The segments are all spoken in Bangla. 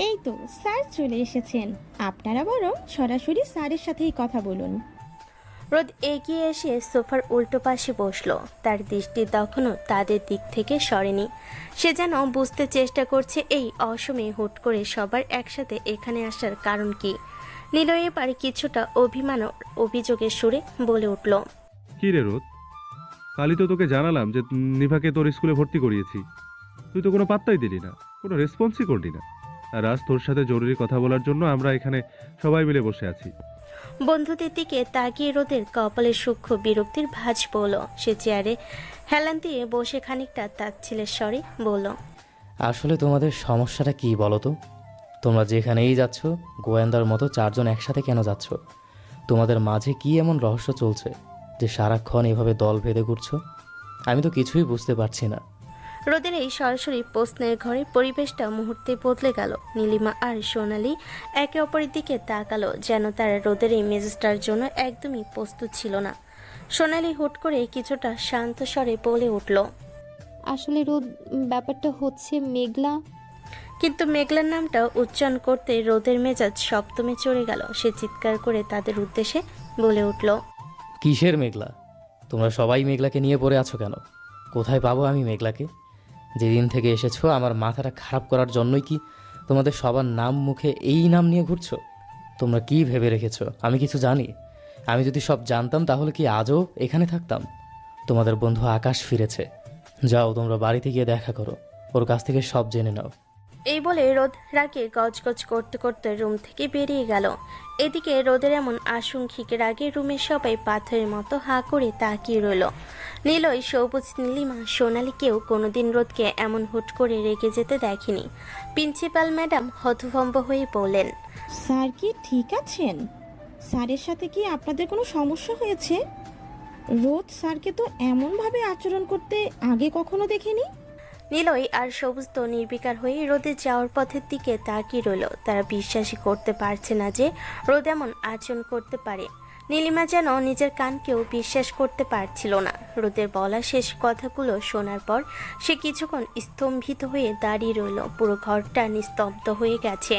এই তো স্যার চলে এসেছেন। আপনারা বরং সরাসরি স্যারের সাথেই কথা বলুন। রোদ এগিয়ে এসে সোফার উল্টো পাশে বসলো। তার দৃষ্টি তখনও তাদের দিক থেকে সরেনি। সে যেন বুঝতে চেষ্টা করছে এই অসময়ে হুট করে সবার একসাথে এখানে আসার কারণ কি। নিলয় এবারে কিছুটা অভিমান ও অভিযোগের সুরে বলে উঠল, কি রে রোদ, কালই তো তোকে জানালাম যে নিভাকে তোর স্কুলে ভর্তি করিয়েছি। তুই তো কোনো পাত্তাই দিলি না, কোনো রেসপন্সই করলি না। আর আজ তোর সাথে জরুরি কথা বলার জন্য আমরা এখানে সবাই মিলে বসে আছি। বন্ধুদের দিকে তাকিয়ে রোদের কপালে সূক্ষ্ম বিরক্তির ভাঁজ পড়ল। সে চেয়ারে হেলান দিয়ে বসে খানিকটা তাচ্ছিলের স্বরে বলল, আসলে তোমাদের সমস্যাটা কি বলো তো? তোমরা যেখানেই যাচ্ছ গোয়েন্দার মতো চারজন একসাথে কেন যাচ্ছ? তোমাদের মাঝে কি এমন রহস্য চলছে যে সারাক্ষণ এভাবে দল ভেদে ঘুরছো? আমি তো কিছুই বুঝতে পারছি না। রোদের এই সরাসরি প্রশ্নের ঘরে পরিবেশটা মুহূর্তে বদলে গেল। নীলিমা আর সোনালি একে অপরের দিকে তাকালো, যেন তারা রোদের এই মেজাজটার জন্য একদমই প্রস্তুত ছিল না। সোনালি হুট করে কিছুটা শান্ত স্বরে বলে উঠল, আসলে রোদ, ব্যাপারটা হচ্ছে মেঘলা। কিন্তু মেঘলার নামটা উচ্চারণ করতে রোদের মেজাজ সপ্তমে চড়ে গেল। সে চিৎকার করে তাদের উদ্দেশ্যে বলে উঠল, কিসের মেঘলা? তোমরা সবাই মেঘলাকে নিয়ে পড়ে আছো কেন? কোথায় পাবো আমি মেঘলাকে? যেদিন থেকে এসেছো আমার মাথাটা খারাপ করার জন্যই কি তোমাদের সবার নাম মুখে এই নাম নিয়ে ঘুরছো? তোমরা কি ভেবে রেখেছো আমি কিছু জানি? আমি যদি সব জানতাম তাহলে কি আজও এখানে থাকতাম? তোমাদের বন্ধু আকাশ ফিরেছে। যাও তোমরা বাড়িতে গিয়ে দেখা করো, ওর কাছ থেকে সব জেনে নাও। এই বলে রোদ রাগে গজগজ করতে করতে রুম থেকে বেরিয়ে গেল। এদিকে রোদের এমন আশঙ্কিক রাগে রুমের সবাই পাথরের মতো হাঁ করে তাকিয়ে রইল। নীলয়, সবুজ, নীলিমা, সোনালীকেও কোনোদিন রোদকে এমন হুট করে রেগে যেতে দেখেনি। প্রিন্সিপাল ম্যাডাম হতভম্ব হয়ে বললেন, স্যার কি ঠিক আছেন? স্যারের সাথে কি আপনাদের কোনো সমস্যা হয়েছে? রোদ স্যারকে তো এমনভাবে আচরণ করতে আগে কখনো দেখিনি। নীলয় আর সবুজ তো নির্বিকার হয়ে রোদে যাওয়ার পথের দিকে তাকিয়ে রইল। তারা বিশ্বাসই করতে পারছে না যে রোদ এমন আচরণ করতে পারে। নীলিমা যেন নিজের কানকেও বিশ্বাস করতে পারছিল না। রোদের বলা শেষ কথাগুলো শোনার পর সে কিছুক্ষণ স্তম্ভিত হয়ে দাঁড়িয়ে রইল। পুরো ঘরটা নিস্তব্ধ হয়ে গেছে।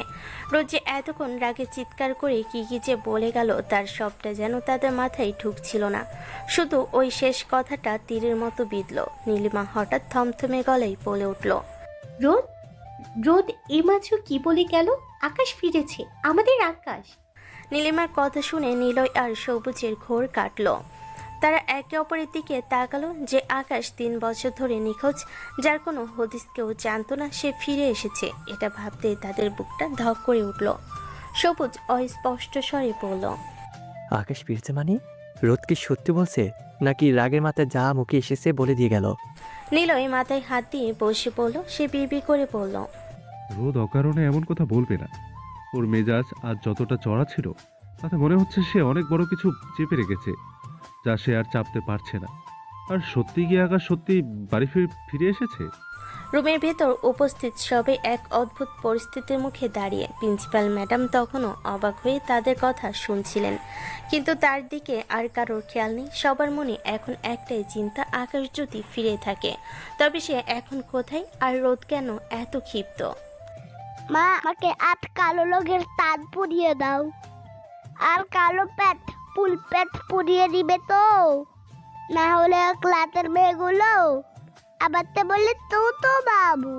রোদ যে এতক্ষণ রাগে চিৎকার করে কি কি যে বলে গেল তার সবটা যেন তাদের মাথায় ঢুকছিল না। শুধু ওই শেষ কথাটা তীরের মতো বিঁধল। নীলিমা হঠাৎ থমথমে গলায় বলে উঠল, রোদ, রোদ এইমাত্র কি বলে গেল? আকাশ ফিরেছে, আমাদের আকাশ। নীলিমার কথা শুনে নীলয় আর সবুজের ঘোর কাটল। তারা একে অপরের দিকে তাকালো। যে আকাশ 3 বছর ধরে নিখোঁজ, যার কোনো হদিস কেউ জানতো না, সে ফিরে এসেছে। এটা ভাবতে তাদের বুকটা ধক করে উঠল। সবুজ অস্পষ্ট স্বরে বলল, আকাশ ফিরছে মানে? রোদ কি সত্যি বলছে, নাকি রাগের মাথায় যা মুখে এসেছে বলে দিয়ে গেল? নীলয় মাথায় হাত দিয়ে বসে পড়ল। সে বিড়বিড় করে বলল, রোদ অকারণে এমন কথা বলবে না। ওর মেজাজ আজ যতটা চড়া ছিল তাতে মনে হচ্ছে সে অনেক বড় কিছু চেপে রেখেছে, যা সে আর চাপতে পারছে না। আর সত্যি কি আকাশ সত্যি বাড়ি ফিরে এসেছে? রুমের ভেতর উপস্থিত সবে এক অদ্ভুত পরিস্থিতির মুখে দাঁড়িয়ে। প্রিন্সিপাল ম্যাডাম তখনও অবাক হয়ে তাদের কথা শুনছিলেন, কিন্তু তার দিকে আর কারোর খেয়াল নেই। সবার মনে এখন একটাই চিন্তা, আকাশ যদি ফিরে থাকে তবে সে এখন কোথায়, আর রোদ কেন এত ক্ষিপ্ত। মা, আমাকে আজ কালো রঙের তাঁত পরিয়ে দাও, আর কালো প্যান্ট ফুল প্যান্ট পরিয়ে দিবে তো, না হলে ক্লাসের মেয়েগুলো আবার তো বললে তো তো বাবু।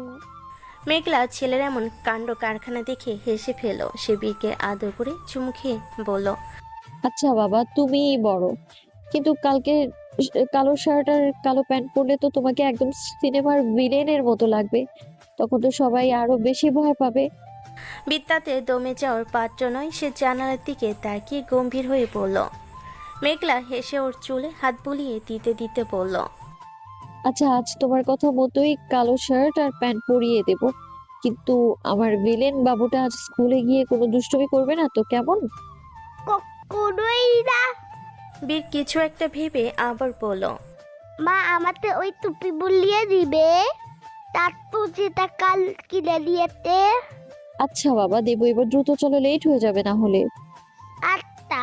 মেঘলা ছেলের এমন কাণ্ড কারখানা দেখে হেসে ফেল। সে বীরকে আদর করে চুমু খেয়ে বলল, আচ্ছা বাবা, তুমিই বড়, কিন্তু কালকে কালো শার্ট আর কালো প্যান্ট পরলে তো তোমাকে একদম সিনেমার ভিলেনের মতো লাগবে। তখন তো সবাই আরো বেশি ভয় পাবে। বিদ্যাতে দমে যাওয়ার পাত্র নয়। সে জানালার দিকে তাকিয়ে গম্ভীর হয়ে পড়ল। মেঘলা হেসে ওর চুলে হাত বুলিয়ে দিতে দিতে বলল, আচ্ছা, আজ তোমার কথা মতোই কালো শার্ট আর প্যান্ট পরিয়ে দেব, কিন্তু আমার ভিলেন বাবুটা আজ স্কুলে গিয়ে কোনো দুষ্টুমি করবে না তো, কেমন? কখনোই না। বীর কিছু একটা ভেবে আবার বলল, মা, আমাকে ওই টুপি বুলিয়ে দিবে, তার তো যেটা কাল কিনে দিয়েতে। আচ্ছা বাবা, দেবো, এবার দ্রুত চলো, লেট হয়ে যাবে না হলে। আচ্ছা।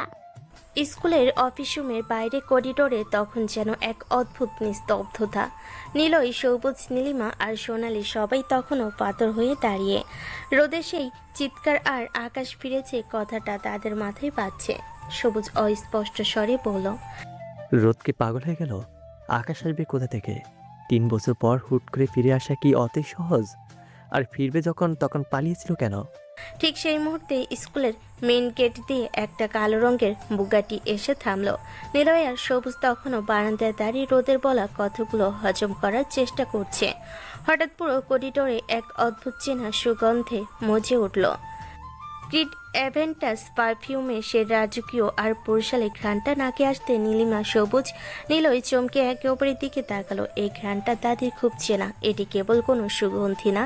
স্কুলের অফিস রুমের বাইরে করিডোরে তখন যেন এক অদ্ভুত নিস্তব্ধতা। নীলই, সবুজ, নীলিমা আর সোনালি সবাই তখনও পাথর হয়ে দাঁড়িয়ে। রোদে সেই চিৎকার আর আকাশ ফিরেছে কথাটা তাদের মাথায় পাচ্ছে। সবুজ অস্পষ্ট স্বরে বলল, রোদ কি পাগল হয়ে গেল? আকাশ আসবে কোথা থেকে? 3 বছর পর হুট করে ফিরে আসা কি অতই সহজ? আর ফিরবে যখন, তখন পালিয়েছিল কেন? ঠিক সেই মুহূর্তে স্কুলের মেইন গেট দিয়ে একটা কালো রঙের বুগাটি এসে থামলো। নীলয় আর সবুজ তখনও বারান্দায় দাঁড়িয়ে রোদের বলা কথাগুলো হজম করার চেষ্টা করছে। হঠাৎ পুরো করিডোরে এক অদ্ভুত চেনা সুগন্ধে মজে উঠল। গ্রিড অ্যাভেন্টাস পারফিউমে সে রাজকীয় আর পুরুষালী ঘ্রাণটা নাকে আসতে নীলিমা, সবুজ, নীলই চমকে একে অপরের দিকে তাকালো। এই ঘ্রাণটা তাদের খুব চেনা। এটি কেবল কোনো সুগন্ধি না,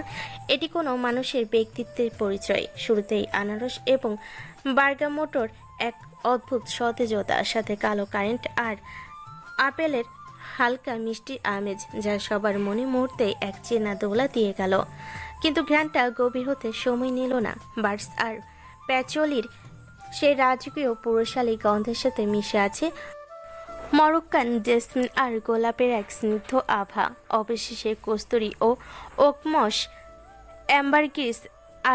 এটি কোনো মানুষের ব্যক্তিত্বের পরিচয়। শুরুতেই আনারস এবং বার্গামোটোর এক অদ্ভুত সতেজতার সাথে কালো কারেন্ট আর আপেলের হালকা মিষ্টি আমেজ, যা সবার মনে মুহূর্তে এক চেনা দোলা দিয়ে গেল। কিন্তু ঘ্রাণটা গভীর হতে সময় নিল না। বার্ডস আর প্যাচলির সেই রাজকীয় পুরুষালী গন্ধের সাথে মিশে আছে মরক্কান জেসমিন আর গোলাপের এক স্নিগ্ধ আভা। অবশেষে কস্তুরী ও ওকমস, অ্যাম্বারগ্রিস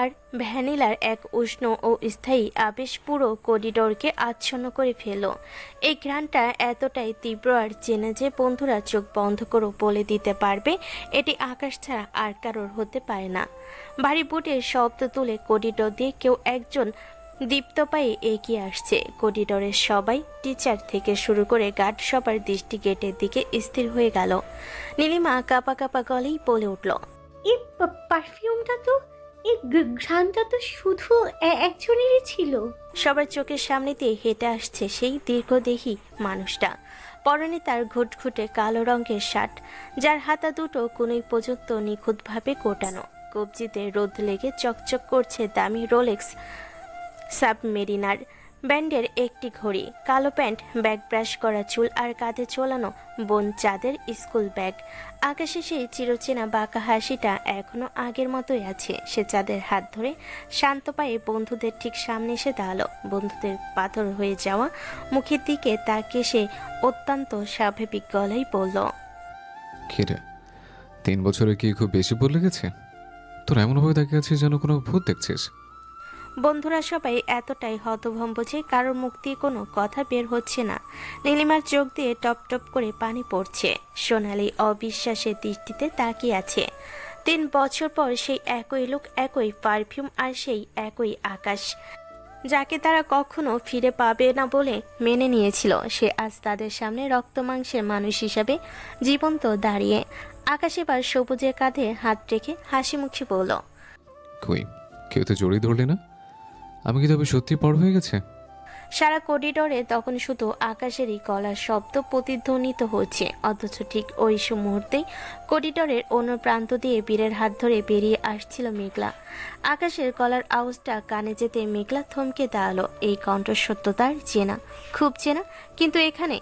আর ভ্যানিলার এক উষ্ণ ও স্থায়ী আবেশ পুরো করিডোরকে আচ্ছন্ন করে ফেল। এই ঘ্রাণটা এতটাই তীব্র আর চেনা যে বন্ধুরা চোখ বন্ধ করে বলে দিতে পারবে এটি আকাশ ছাড়া আর কারোর হতে পারে না। ভারী বুটের শব্দ তুলে করিডোর দিয়ে কেউ একজন দীপ্ত পায়ে এগিয়ে আসছে। করিডোরের সবাই, টিচার থেকে শুরু করে গার্ড, সবার দৃষ্টি গেটের দিকে স্থির হয়ে গেল। নীলিমা কাঁপা কাঁপা গলেই বলে উঠল, এই পারফিউমটা তো, এই ঘ্রাণটা তো শুধু একজনেরই ছিল। সবার চোখের সামনে দিয়ে হেঁটে আসছে সেই দীর্ঘদেহী মানুষটা। পরনে তার ঘুটঘুটে কালো রঙের শার্ট, যার হাতা দুটো কোনোই পর্যন্ত নিখুঁতভাবে কোটানো। কবজিতে রোদ লেগে চকচক করছে দামি রোলেক্স সাবমেরিনার ব্যান্ডের একটি ঘড়ি, কালো প্যান্ট, ব্যাগ ব্রাশ করা চুল আর কাঁধে চোলানো বোন চাঁদের স্কুল ব্যাগ। আকাশে সেই চিরচেনা বাঁকা হাসিটা এখনো আগের মতোই আছে। সে চাঁদের হাত ধরে শান্ত পায়ে বন্ধুদের ঠিক সামনে এসে দাঁড়ালো। বন্ধুদের পাথর হয়ে যাওয়া মুখের দিকে তাকিয়ে সে অত্যন্ত স্বাভাবিক গলায় বলল, কিরে, 3 বছরে কি খুব বেশি বদলে গেছে? তোর এমনভাবে তাকিয়ে আছিস যেন কোনো ভূত দেখছিস। বন্ধুরা সবাই এতটাই হতভম্ব যে কারোর মুখ দিয়ে কোনো কথা বের হচ্ছে না। নীলিমার চোখ দিয়ে টপ টপ করে পানি পড়ছে। সোনালি অবিশ্বাসের দৃষ্টিতে তাকিয়ে আছে। 3 বছর পর সেই একই লোক, একই পারফিউম আর সেই একই আকাশ, যাকে তারা কখনো ফিরে পাবে না বলে মেনে নিয়েছিল, সে আজ তাদের সামনে রক্ত মাংসের মানুষ হিসাবে জীবন্ত দাঁড়িয়ে। আকাশ এবার সবুজের কাঁধে হাত রেখে হাসি মুখে বলল, কই, কেউ তো জড়িয়ে ধরলে না? আমি কি তবে সত্যি বড় হয়ে গেছে? সারা করিডোরে তখন শুধু আকাশেরই গলার শব্দ প্রতিধ্বনিত হচ্ছে। অথচ ঠিক ওই মুহূর্তেই করিডোরের অন্য প্রান্ত দিয়ে বীরের হাত ধরে বেরিয়ে আসছিল মেঘলা। আকাশের গলার আওয়াজটা কানে যেতে মেঘলা থমকে দাঁড়ালো। এই কণ্ঠস্বর তার চেনা, খুব চেনা। কিন্তু এখানে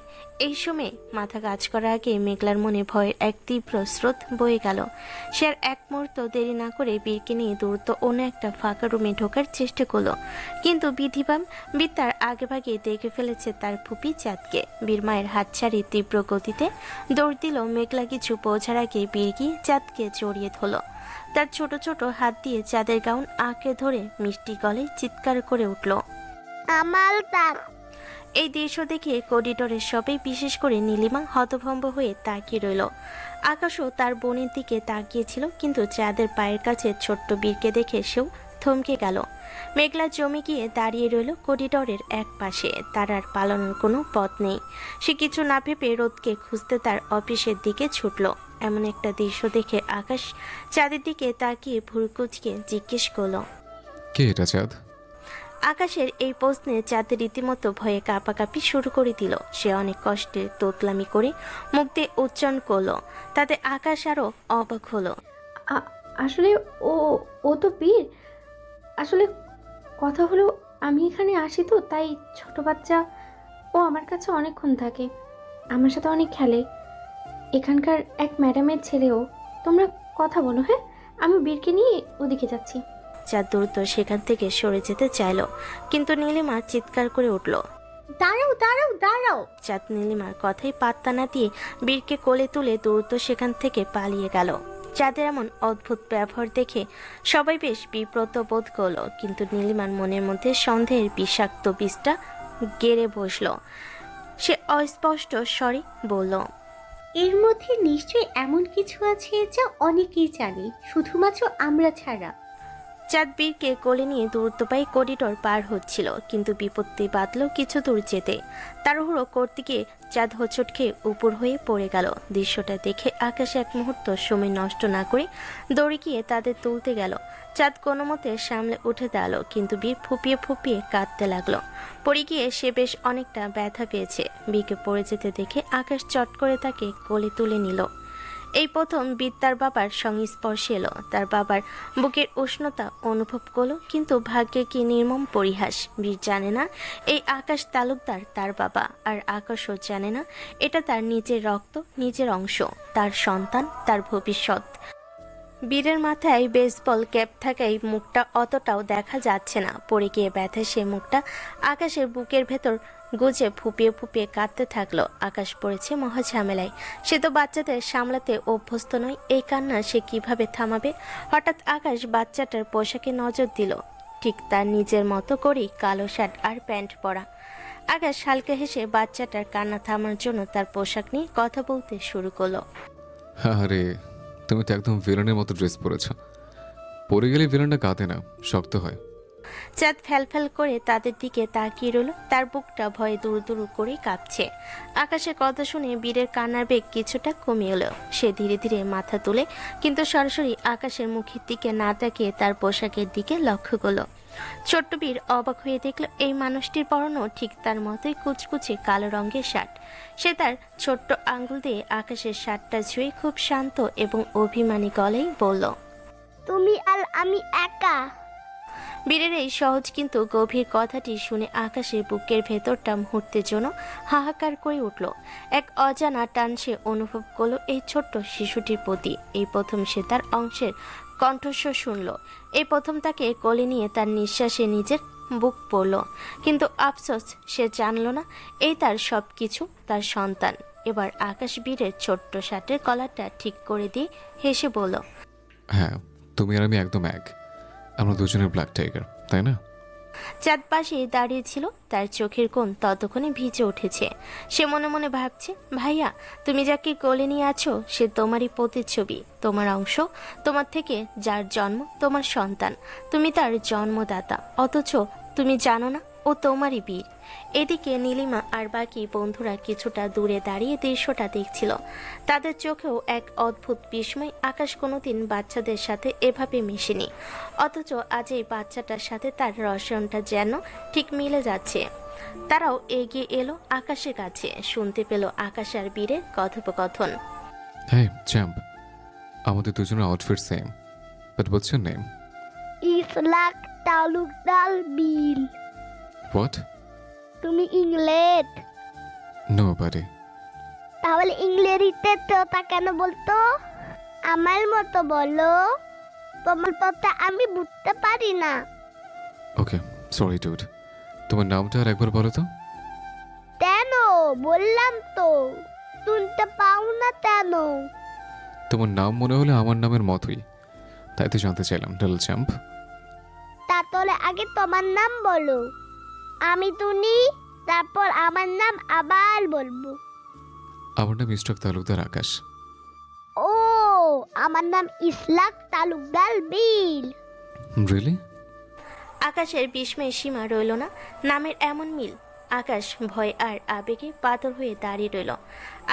এই সময় মাথা কাজ করার আগে মেঘলার মনে ভয়ের এক তীব্র স্রোত বয়ে গেল। সে আর এক মুহূর্ত দেরি না করে বীরকে নিয়ে দ্রুত অন্য একটা ফাঁকা রুমে ঢোকার চেষ্টা করলো। কিন্তু বিধিবাম বীর তার আগেভাগে দেখে ফেলেছে তার ফুপি চাঁদকে। বীর মায়ের হাত ছাড়িয়ে তীব্র গতিতে দৌড় দিল। মেঘলা কিছু পৌঁছার আগে বীর গিয়ে চাঁদকে জড়িয়ে ধরল। তার ছোট ছোট হাত দিয়ে চাঁদের গাউন আঁকড়ে ধরে মিষ্টি গলে চিৎকার করে উঠল, আমার তার। এই দৃশ্য দেখে করিডোরের সবাই, বিশেষ করে নীলিমা, হতভম্ব হয়ে তাকিয়ে রইল। আকাশও তার বোনের দিকে তাকিয়েছিল, কিন্তু চাঁদের পায়ের কাছে ছোট্ট বীরকে দেখে সেও থমকে গেল। মেঘলা জমে গিয়ে দাঁড়িয়ে রইল করিডোরের এক পাশে। তার আর পালানোর কোনো পথ নেই। সে কিছু না ভেবে রোদকে খুঁজতে তার অফিসের দিকে ছুটল। এমন একটা দৃশ্য দেখে আকাশ চাঁদের দিকে তাকিয়ে ভুরকুচকে জিজ্ঞেস করল, কে এটা চাঁদ? আকাশের এই প্রশ্নে চাঁদ রীতিমতো ভয়ে কাঁপাকাঁপি শুরু করে দিল। সে অনেক কষ্টে তোতলামি করে মুখ দিয়ে উচ্চারণ করলো। তাতে আকাশ আরো অবাক হলো। আসলে ও তো বীর। আসলে কথা হলো, আমি এখানে আসি তো, তাই ছোট বাচ্চা ও আমার কাছে অনেকক্ষণ থাকে, আমার সাথে অনেক খেলে। এখানকার এক ম্যাডামের ছেলেও। তোমরা কথা বলো, হ্যাঁ? আমি বীরকে নিয়ে ওদিকে যাচ্ছি। চাঁদ দ্রুত সেখান থেকে সরে যেতে চাইল, কিন্তু নীলিমা চিৎকার করে উঠল, দাঁড়াও দাঁড়াও দাঁড়াও। চাঁদ নীলিমার কথাই পাত্তা না দিয়ে বীরকে কোলে তুলে দ্রুত সেখান থেকে পালিয়ে গেল। চাঁদের এমন অদ্ভুত ব্যবহার দেখে সবাই বেশ বিব্রত বোধ করলো, কিন্তু নীলিমার মনের মধ্যে সন্দেহের বিষাক্ত বীজটা গেড়ে বসলো। সে অস্পষ্ট স্বরে বলল, এর মধ্যে নিশ্চয়ই এমন কিছু আছে যা অনেকেই জানে, শুধুমাত্র আমরা ছাড়া। চাঁদ বীরকে কোলে নিয়ে দ্রুত পায়ে করিডোর পার হচ্ছিল, কিন্তু বিপত্তি বাঁধল কিছু দূর যেতে। তাড়াহুড়ো করতে গিয়ে চাঁদ হোঁচট খেয়ে উপর হয়ে পড়ে গেল। দৃশ্যটা দেখে আকাশে এক মুহূর্ত সময় নষ্ট না করে দৌড়ে গিয়ে তাদের তুলতে গেল। চাঁদ কোনো মতে সামলে উঠে দাঁড়ালো, কিন্তু বীর ফুপিয়ে ফুপিয়ে কাঁদতে লাগলো। পড়ে গিয়ে সে বেশ অনেকটা ব্যথা পেয়েছে। বীরকে পড়ে যেতে দেখে আকাশ চট করে তাকে কোলে তুলে নিল। এই প্রথম বীর তার বাবার সংস্পর্শে এলো। তার বাবার বুকের উষ্ণতা অনুভব করলো, কিন্তু ভাগ্যে কি নির্মম পরিহাস। বীর জানে না এই আকাশ তালুকদার তার বাবা, আর আকাশও জানে না এটা তার নিজের রক্ত, নিজের অংশ, তার সন্তান, তার ভবিষ্যৎ। বীরের মাথায় বেসবল ক্যাপ থাকায় মুখটা অতটাও দেখা যাচ্ছে না। পড়ে গিয়ে ব্যথা সে মুখটা আকাশের বুকের ভেতর গুজে ফুপিয়ে ফুপিয়ে কাঁদতে থাকলো। আকাশ পড়েছে মহা ঝামেলায়। সে তো বাচ্চাদের সামলাতে অভ্যস্ত নয়, এই কান্না সে কিভাবে থামাবে? হঠাৎ আকাশ বাচ্চাটার পোশাকে নজর দিল। ঠিক তার নিজের মতো করেই কালো শার্ট আর প্যান্ট পরা। আকাশ হালকা হেসে বাচ্চাটার কান্না থামার জন্য তার পোশাক নিয়ে কথা বলতে শুরু করলো। আরে তুমি তো একদম ভিলেনের মতো ড্রেস পরেছ। পরে গেলে ভিলেনটা কাঁদে না, শক্ত হয়। চাঁদ ফ্যাল করে তাদের দিকে তাকিয়ে রইল। তার বুকটা ভয়ে দুরু দুরু করে কাঁপছে। আকাশের কথা শুনে বীরের কান্নার বেগ কিছুটা কমে এলো। সে ধীরে ধীরে মাথা তুলে, কিন্তু সরাসরি আকাশের মুখের দিকে না তাকিয়ে তার পোশাকের দিকে লক্ষ্য করলো। ছোট্ট বীর অবাক হয়ে দেখল এই মানুষটির পরনও ঠিক তার মতোই কুচকুচে কালো রঙের শার্ট। সে তার ছোট্ট আঙ্গুল দিয়ে আকাশের শার্টটা ছুঁয়ে খুব শান্ত এবং অভিমানী গলায় বলল, তুমি আর আমি একা। বীরের এই সহজ কিন্তু গভীর কথাটি শুনে আকাশের বুকের ভেতরটা মুহূর্তের জন্য হাহাকার করে উঠল। এক অজানা টান সে অনুভব করলো এই ছোট্ট শিশুটির প্রতি। এই প্রথম সে তার অংশের কণ্ঠস্বর শুনল। এই প্রথম তাকে কোলে নিয়ে তার নিঃশ্বাসে নিজের বুক পড়ল। কিন্তু আফসোস, সে জানল না এই তার সব কিছু, তার সন্তান। এবার আকাশ বীরের ছোট্ট শার্টের কলারটা ঠিক করে দিয়ে হেসে বলল, হ্যাঁ, তুমি আর আমি একদম এক। আমরা দুজনের ব্ল্যাক টাইগার, তাই না? চাঁদ পাশে দাঁড়িয়ে ছিল। তার চোখের কোণ ততক্ষণে ভিজে উঠেছে। সে মনে মনে ভাবছে, ভাইয়া, তুমি যাকে কোলে নিয়ে আছো সে তোমারই প্রতিচ্ছবি, তোমার অংশ, তোমার থেকে যার জন্ম, তোমার সন্তান। তুমি তার জন্মদাতা, অথচ তুমি জানো না ও তোমারই বীর। এদিকে নীলিমা আর বাকি বন্ধুরা কিছুটা দূরে দাঁড়িয়ে দৃশ্যটা দেখছিল। তাদের চোখেও এক অদ্ভুত বিস্ময়। আকাশ কোনোদিন বাচ্চাদের সাথে এভাবে মিশেনি, অথচ আজ এই বাচ্চাটার সাথে তার রসায়নটা যেন ঠিক মিলে যাচ্ছে। তারাও এগিয়ে এলো আকাশের কাছে। শুনতে পেল আকাশ আর বীরের কথোপকথন। হ্যাঁ চ্যাম্প, আমাদের দুজনের outfit same, but what's your name? Islak Talukdar বিল। হোয়াট? তুমি ইংল্যান্ড? নো বাড়ি। তাহলে ইংরেজিতে তোতা কেন বলতো? আমার মতো বলো, তোমার কথা আমি বুঝতে পারি না। ওকে, সরি ডুড। তোমার নামটা আর একবার বলো তো। কেন? বললাম তো, শুনতে পাও না কেন? তোমার নাম মনে হলে আমার নামের মতোই, তাই তো জানতে চাইলাম লিটল চ্যাম্প। তাহলে আগে তোমার নাম বলো, আমি শুনি, তারপর আমার নাম আবার বলবো। আমার নাম ইস্টাক তালুকদার আকাশ। ও, আমার নাম ইসলাক তালুকদার বিল। রিয়েলি? আকাশের বিস্ময়ের সীমা রইল না। নামের এমন মিল। আকাশ ভয় আর আবেগে পাথর হয়ে দাঁড়িয়ে রইল।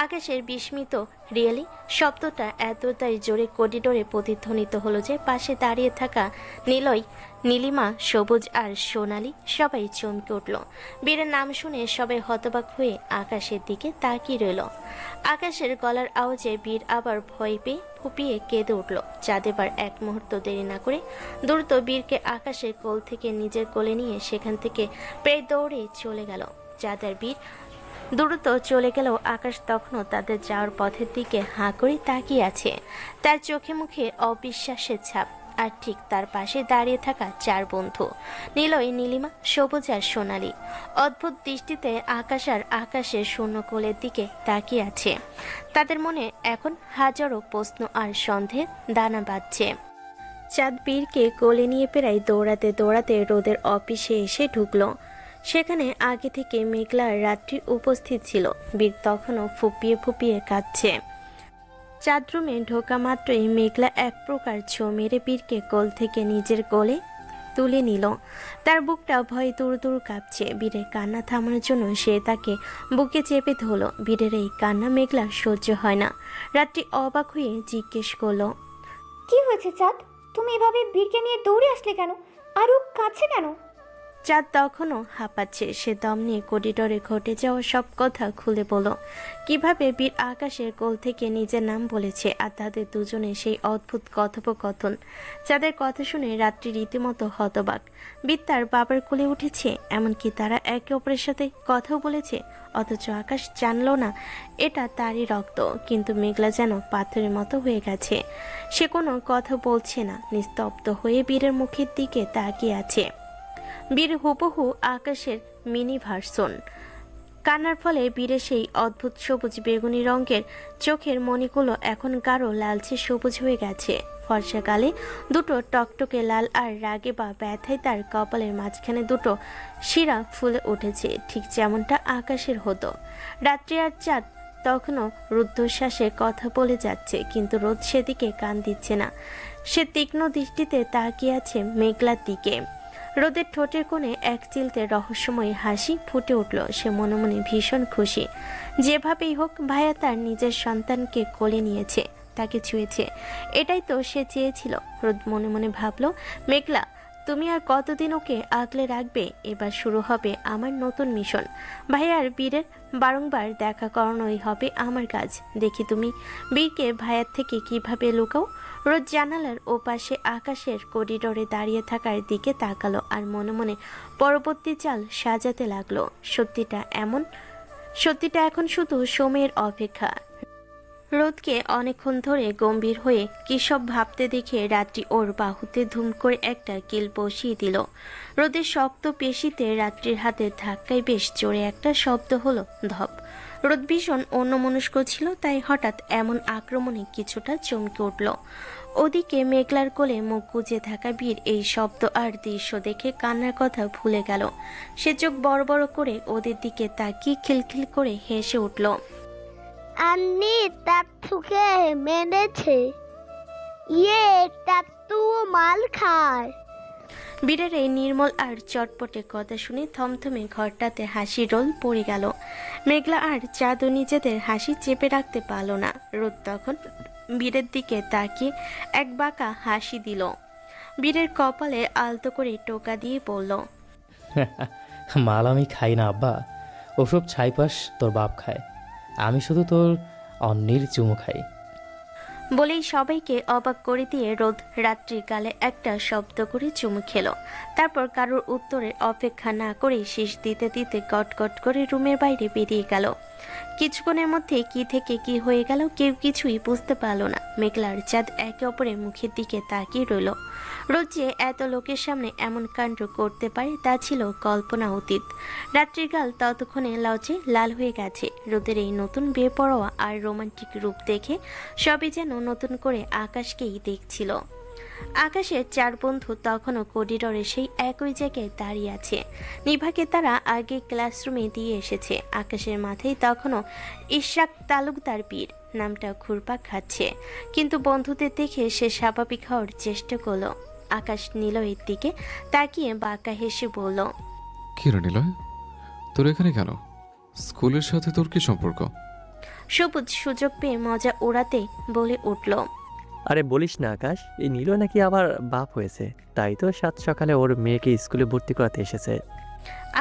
আকাশের বিস্মিত রিয়েলি শব্দটা এতটাই জোরে করিডোরে প্রতিধ্বনিত হলো যে পাশে দাঁড়িয়ে থাকা নীলয়, নীলিমা, সবুজ আর সোনালি সবাই চমকে উঠল। বীরের নাম শুনে সবাই হতবাক হয়ে আকাশের দিকে তাকিয়ে রইল। আকাশের গলার আওয়াজে বীর আবার ভয় পেয়ে ফুপিয়ে কেঁদে উঠল। চাঁদ এবার এক মুহূর্ত দেরি না করে দ্রুত বীরকে আকাশের কোল থেকে নিজের কোলে নিয়ে সেখান থেকে প্রায় দৌড়ে চলে গেল। চাঁদ আর বীর দ্রুত চলে গেলেও আকাশ তখনও তাদের যাওয়ার পথের দিকে হাঁ করে তাকিয়ে আছে। তার চোখে মুখে অবিশ্বাসের ছাপ। আর ঠিক তার পাশে দাঁড়িয়ে থাকা 4 বন্ধু, নিলয়, নীলিমা, সবুজ আর সোনালি। অদ্ভুত দৃষ্টিতে আকাশ আর আকাশের শূন্য কোলের দিকে তাকিয়ে আছে। তাদের মনে এখন হাজারো প্রশ্ন আর সন্দেহের দানা বাঁধছে। চাঁদ বীরকে কোলে নিয়ে প্রায় দৌড়াতে দৌড়াতে রোদের অফিসে এসে ঢুকলো। সেখানে আগে থেকে মেঘলা আর রাত্রি উপস্থিত ছিল। বীর তখনও ফুপিয়ে ফুপিয়ে কাঁদছে। চাঁদ রুমে ঢোকা মাত্রই মেঘলা এক প্রকার ছো মেরে বীরকে কোল থেকে নিজের কোলে তুলে নিল। তার বুকটা ভয়ে দূর দূর কাঁপছে। বীরের কান্না থামানোর জন্য সে তাকে বুকে চেপে ধরল। বীরের এই কান্না মেঘলা সহ্য হয় না। রাত্রি অবাক হয়ে জিজ্ঞেস করলো, কি হয়েছে চাঁদ? তুমি এভাবে বীরকে নিয়ে দৌড়ে আসলে কেন? আর ও কাছে কেন? চাঁদ তখনও হাঁপাচ্ছে। সে দম নিয়ে করিডোরে ঘটে যাওয়া সব কথা খুলে বলল। কিভাবে বীর আকাশের কোল থেকে নিজের নাম বলেছে আর তাদের দুজনে সেই অদ্ভুত কথোপকথন। চাঁদের কথা শুনে রাত্রি রীতিমতো হতবাক। বীর তার বাবার কোলে উঠেছে, এমনকি তারা একে অপরের সাথে কথাও বলেছে, অথচ আকাশ জানলো না এটা তারই রক্ত। কিন্তু মেঘলা যেন পাথরের মতো হয়ে গেছে। সে কোনো কথা বলছে না, নিস্তব্ধ হয়ে বীরের মুখের দিকে তাকিয়ে আছে। বীর হুবহু আকাশের মিনি ভার্সন। কান্নার ফলে বীরের সেই অদ্ভুত সবুজ বেগুনি রঙের চোখের মণিগুলো এখন গাঢ় লালচে সবুজ হয়ে গেছে। ফর্সা গালে দুটো টকটকে লাল আর রাগে বা ব্যথায় তার কপালের মাঝখানে দুটো শিরা ফুলে উঠেছে, ঠিক যেমনটা আকাশের হতো। রাত্রি আর চাঁদ তখনও রুদ্ধশ্বাসে কথা বলে যাচ্ছে, কিন্তু রোদ সেদিকে কান দিচ্ছে না। সে তীক্ষ্ণ দৃষ্টিতে তাকিয়ে আছে মেঘলার দিকে। রোদের ঠোঁটের কোণে এক চিলতে রহস্যময় হাসি ফুটে উঠল। সে মনে মনে ভীষণ খুশি। যেভাবেই হোক ভাইয়া তার নিজের সন্তানকে কোলে নিয়েছে, তাকে ছুঁয়েছে। এটাই তো সে চেয়েছিল। রোদ মনে মনে ভাবল, মেঘলা তুমি আর কতদিন ওকে আগলে রাখবে? এবার শুরু হবে আমার নতুন মিশন। ভাইয়া আর বীরের বারংবার দেখা করানোই হবে আমার কাজ। দেখি তুমি বীরকে ভাইয়ার থেকে কিভাবে লুকাও। রোদ জানালার ওপাশে আকাশের করিডোরে দাঁড়িয়ে থাকার দিকে তাকালো আর মনে মনে পরবর্তী চাল সাজাতে লাগলো। সত্যিটা এখন শুধু সময়ের অপেক্ষা। রোদকে অনেকক্ষণ ধরে গম্ভীর হয়ে কী সব ভাবতে দেখে রাত্রি ওর বাহুতে ধুম করে একটা কিল বসিয়ে দিল। রোদের শক্ত পেশিতে রাত্রির হাতের ধাক্কায় বেশ জোরে একটা শব্দ হলো, ধপ। রোদ ভীষণ অন্যমনস্ক ছিল, তাই হঠাৎ এমন আক্রমণে কিছুটা চমকে উঠল। ওদিকে মেঘলার কোলে মুখ গুজে থাকা বীর এই শব্দ আর দৃশ্য দেখে কান্নার কথা ভুলে গেল। সে চোখ বড় বড় করে ওদের দিকে তাকিয়ে খিলখিল করে হেসে উঠল। আন্নি টাট্টুকে মেরেছে। টাট্টু মাল খায়। বীরের এই নির্মল আর চটপটে কথা শুনে থমথমে ঘরটাতে হাসি রোল পড়ে গেল। মেঘলা আর চাঁদও নিজেদের হাসি চেপে রাখতে পারল না। রোদ তখন বীরের দিকে তাকিয়ে এক বাঁকা হাসি দিল। বীরের কপালে আলতো করে টোকা দিয়ে বলল, মাল আমি খাই না আব্বা, ওসব ছাইপাস তোর বাপ খায়, আমি শুধু তোর অন্যের চুমু খাই। বলেই সবাইকে অবাক করে দিয়ে রোদ রাত্রির গালে একটা শব্দ করে চুমু খেলো। তারপর কারোর উত্তরের অপেক্ষা না করে শেষ দিতে দিতে গটগট করে রুমের বাইরে বেরিয়ে গেল। কিছুক্ষণের মধ্যে কি থেকে কি হয়ে গেল কেউ কিছুই বুঝতে পারল না। মেঘলার চাঁদ একে অপরের মুখের দিকে তাকিয়ে রইল। রোজ যে এত লোকের সামনে এমন কাণ্ড করতে পারে তা ছিল কল্পনা অতীত। রাত্রির গাল ততক্ষণে লাউচে লাল হয়ে গেছে। রোদের এই নতুন বেপরোয়া আর রোমান্টিক রূপ দেখে সবই যেন নতুন করে আকাশকেই দেখছিল। আকাশের 4 বন্ধু তখনও করিডোরে সেই একই জায়গায় দাঁড়িয়ে আছে। নিভাকে তারা আগে ক্লাসরুমে দিয়ে এসেছে। আকাশের মাথায় তখনও ইশরাক তালুকদার বীর নামটা ঘুরপাক খাচ্ছে, কিন্তু বন্ধুদের দেখে সে স্বাভাবিক হওয়ার চেষ্টা করলো। আকাশ নিলয়ের দিকে তাকিয়ে বাঁকা হেসে বলল, কি রে নিলয়, তোর এখানে কেন? স্কুলের সাথে তোর কি সম্পর্ক? সবুজ সুযোগ পেয়ে মজা উড়াতে বলে উঠল, আরে বলিস না আকাশ, এই নীল নাকি আবার বাপ হয়েছে, তাই তো সাত সকালে ওর মেয়েকে স্কুলে ভর্তি করাতে এসেছে।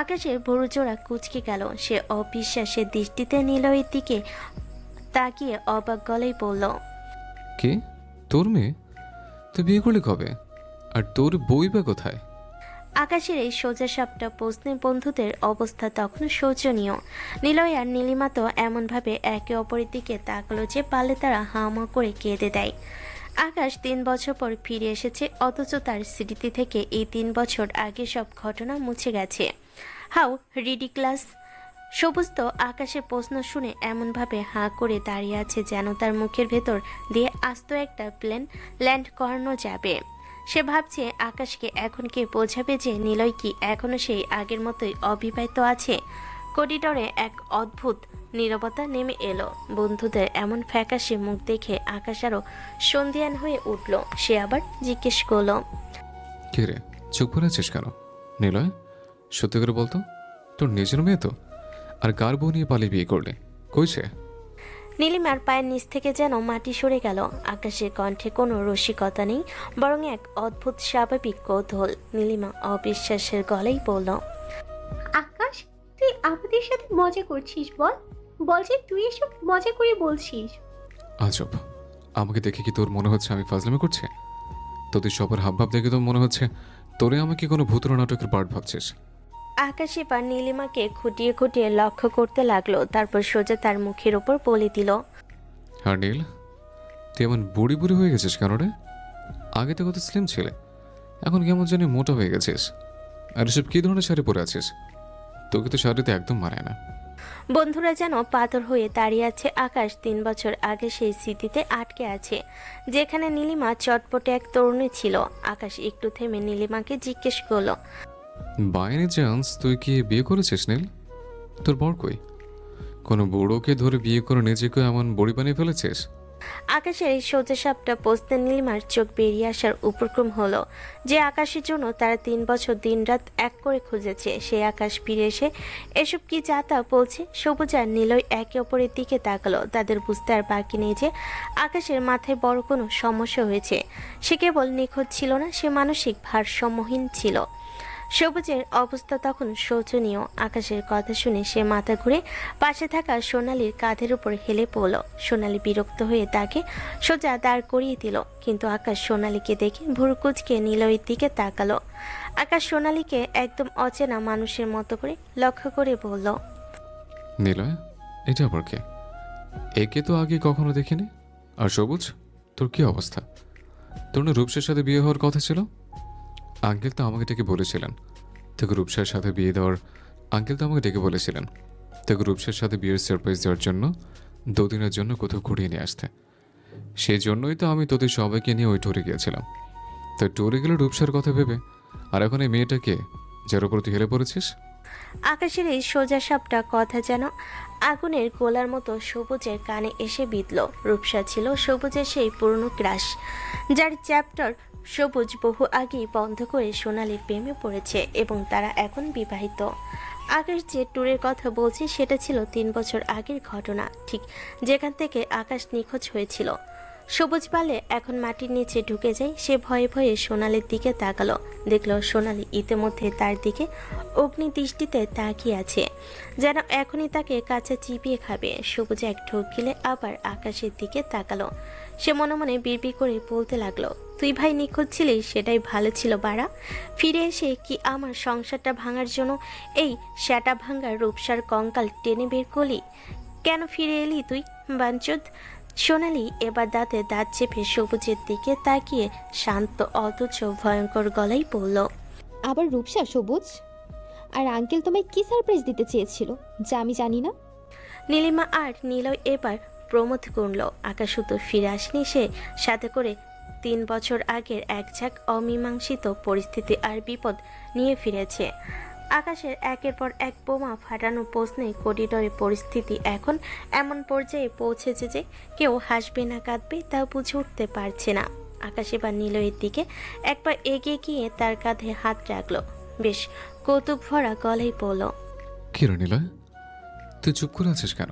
আকাশের ভরু জোড়া কুচকে গেল। সে অবিশ্বাসের দৃষ্টিতে নিলয়ের দিকে তাকিয়ে অবাক গলায় বলল, কি তোর মেয়ে? তুই বিয়ে করলি কবে? আর তোর বই বা কোথায়? আকাশের এই সোজাসাপটা প্রশ্নে বন্ধুদের অবস্থা তখন শোচনীয়। নিলয় আর নীলিমা তো এমনভাবে একে অপরের দিকে তাকালো যে পারলে তারা হামা করে কেঁদে দেয়। আকাশ 3 বছর পর ফিরে এসেছে, অথচ তার স্মৃতি থেকে এই 3 বছর আগে সব ঘটনা মুছে গেছে। How ridiculous! সবুজ তো আকাশের প্রশ্ন শুনে এমনভাবে হাঁ করে দাঁড়িয়ে আছে যেন তার মুখের ভেতর দিয়ে আস্ত একটা প্লেন ল্যান্ড করানো যাবে। সে ভাবছে আকাশকে এখন কে বোঝাবে যে নিলয় কি এখনো সেই আগের মতোই অবিবাহিত আছে। করিডোরে এক অদ্ভুত নীরবতা নেমে এলো। বন্ধুদের এমন ফ্যাকাশে মুখ দেখে আকাশ আরও সন্ধিয়ান হয়ে উঠল। সে আবার জিজ্ঞেস করলো, কে রে, চুপ করে আছিস কেন? নিলয়, সত্যি করে বলতো, তোর নিজের মেয়ে তো? আর কার বউ নিয়ে পালিয়ে বিয়ে করলে? কইছে? নীলিমার পায়ের নিচ থেকে যেন মাটি সরে গেল। আকাশের কণ্ঠে কোনো রসিকতা নেই, বরং এক অদ্ভুত স্বাভাবিক কৌতূহল। নীলিমা অবিশ্বাসের গলায় বলল, আকাশ, তুই আমাদের সাথে মজা করছিস? বল যে তুই এসব মজা করে বলছিস। আজব, আমাকে দেখে কি তোর মনে হচ্ছে আমি ফাজলামি করছি? তোদের সবার হাবভাব দেখে তো মনে হচ্ছে তোরে আমাকে কোনো ভূতরা নাটকের পার্ট ভাবছিস। আকাশ এবার নীলিমাকে খুঁটিয়ে খুঁটিয়ে লক্ষ্য করতে লাগলো, তারপর সোজা তার মুখের ওপর বলে দিল, আর নীল, তুই এমন বুড়ি বুড়ি হয়ে গেছিস কেন রে? আগে তো কত স্লিম ছিলে, এখন কেমন জানি মোটা হয়ে গেছিস। আর এসব কী ধরনের শাড়ি পরে আছিস? তোকে তো শাড়িতে একদম মানায় না। বন্ধুরা যেন পাথর হয়ে দাঁড়িয়ে আছে। আকাশ 3 বছর আগে সেই স্মৃতিতে আটকে আছে, যেখানে নীলিমা চটপটে এক তরুণী ছিল। আকাশ একটু থেমে নীলিমাকে জিজ্ঞেস করলো, বাই এনি চান্স তুই কি বিয়ে করেছিস নীল? তোর বর কই? কোনো বুড়োকে ধরে বিয়ে করে নিজেকে এমন বড়ি বানিয়ে ফেলেছিস? আকাশের এই সোজা সাপটা পোস্তে নীলিমার চোখ বেরিয়ে আসার উপক্রম হলো। যে আকাশের জন্য তারা 3 বছর দিনরাত এক করে খুঁজেছে, সেই আকাশ ফিরে এসে এসব কি যাতা বলছে। সবুজ আর নীলয় একে অপরের দিকে তাকালো। তাদের বুঝতে আর বাকি নেই যে আকাশের মাথায় বড় কোনো সমস্যা হয়েছে। সে কেবল নিখোঁজ ছিল না, সে মানসিক ভারসাম্যহীন ছিল। সবুজের অবস্থা তখন শোচনীয়। আকাশের কথা শুনে সে মাথা ঘুরে পাশে থাকা সোনালীর কাঁধের উপর হেলে পড়ল। সোনালী বিরক্ত হয়ে তাকে সোজা দাঁড় করিয়ে দিল, কিন্তু আকাশ সোনালীকে দেখে ভুরু কুঁচকে নিলয়ের দিকে তাকালো। আকাশ সোনালীকে একদম অচেনা মানুষের মতো করে লক্ষ্য করে বলল, নিলয়, এটা আবার কে? একে তো আগে কখনো দেখিনি। আর সবুজ, তোর কি অবস্থা? তোর না রূপসার সাথে বিয়ে হওয়ার কথা ছিল? আঙ্কেল তো আমাকে ডেকে বলেছিলেন তোকে রূপসার সাথে বিয়ে দেওয়ার। আঙ্কেল তো আমাকে ডেকে বলেছিলেন তোকে রূপসার সাথে বিয়ের সারপ্রাইজ দেওয়ার জন্য 2 দিনের জন্য কোথাও ঘুরিয়ে নিয়ে আসতে। সেই জন্যই তো আমি তোদের সবাইকে নিয়ে ওই ট্যুরে গিয়েছিলাম। তো ট্যুরে গেলে রূপসার কথা ভেবে, আর এখন এই মেয়েটাকে যার উপর তুই হেলে পড়েছিস। আকাশের এই সোজা সাপটা কথা যেন আগুনের গোলার মতো সবুজের কানে এসে বিঁধল। রূপসা ছিল সবুজের সেই পুরনো ক্রাশ, যার চ্যাপ্টার সবুজ বহু আগেই বন্ধ করে সোনালীর প্রেমে পড়েছে এবং তারা এখন বিবাহিত। আকাশ যে ট্যুরের কথা বলছে সেটা ছিল 3 বছর আগের ঘটনা, ঠিক যেখান থেকে আকাশ নিখোঁজ হয়েছিল। সবুজ পালে এখন মাটির নিচে ঢুকে যায়। সে ভয়ে ভয়ে সোনালীর দিকে তাকালো, দেখল সোনালী ইতিমধ্যে তার দিকে অগ্নি দৃষ্টিতে তাকিয়ে আছে, যেন এখনই তাকে কাছে চিবিয়ে খাবে। সবুজ এক ঢোক গিলে আবার আকাশের দিকে তাকালো। সে মনে মনে বিড়বিড় করে বলতে লাগলো, তুই ভাই নিখোঁজ ছিলি, সেটাই ভালো ছিল বাড়া। ফিরে এসে কি আমার সংসারটা ভাঙার জন্য এই শ্যাটা ভাঙা রূপসার কঙ্কাল টেনে বের করলি? কেন ফিরে এলি তুই বাঞ্চোদ? সোনালী এবার দাঁতে দাঁত চেপে সবুজের দিকে তাকিয়ে শান্ত অথচ ভয়ঙ্কর গলায় বলল, আবার রূপসা? সবুজ, আর আঙ্কেল তোমায় কি সারপ্রাইজ দিতে চেয়েছিল যা আমি জানি না? নীলিমা আর নীলয় এবার প্রমোদ করল। আকাশ তো ফিরে আসেনি, সে সাথে করে 3 বছর আগের এক ঝাঁক অমীমাংসিত পরিস্থিতি আর বিপদ নিয়ে ফিরেছে। আকাশের একের পর এক বোমা ফাটানো প্রশ্নে করিডোরে পরিস্থিতি এখন এমন পর্যায়ে পৌঁছেছে যে কেউ হাসবে না কাঁদবে তা বুঝে উঠতে পারছে না। আকাশ এবার নীলয়ের দিকে একবার এগিয়ে গিয়ে তার কাঁধে হাত রাখলো, বেশ কৌতুক ভরা গলায় বলল, কি রে নিলয়, তুই চুপ করে আছিস কেন?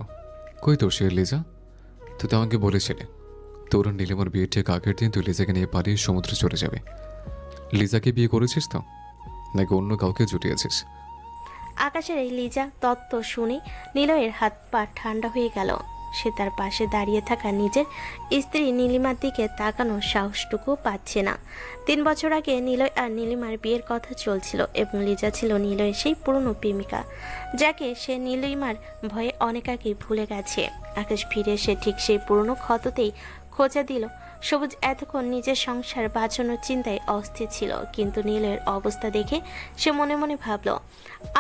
কই তোর সে লিজা? তুই তো আমাকে বলেছিলে তোর আর নীলিমার বিয়ে ঠিক আগের দিন তুই লিজাকে নিয়ে পালিয়ে সমুদ্রে চলে যাবে। লিজাকে বিয়ে করেছিস তো, নাকি অন্য কাউকে জুটিয়েছিস? আকাশের এই লিজা তত্ত্ব শুনে নিলয়ের হাত পা ঠান্ডা হয়ে গেল। সে তার পাশে দাঁড়িয়ে থাকা নিজের স্ত্রী নীলিমার দিকে তাকানোর সাহসটুকু পাচ্ছে না। 3 বছর আগে নিলয় আর নীলিমার বিয়ের কথা চলছিল এবং লিজা ছিল নিলয়ের সেই পুরনো প্রেমিকা, যাকে সে নীলিমার ভয়ে অনেক আগেই ভুলে গেছে। আকাশ ফিরে এসে ঠিক সেই পুরনো ক্ষততেই খোঁচা দিল সবুজ এতক্ষণ নিজের সংসার বাঁচানোর চিন্তায় অস্থির ছিল, কিন্তু নীলের অবস্থা দেখে সে মনে মনে ভাবল,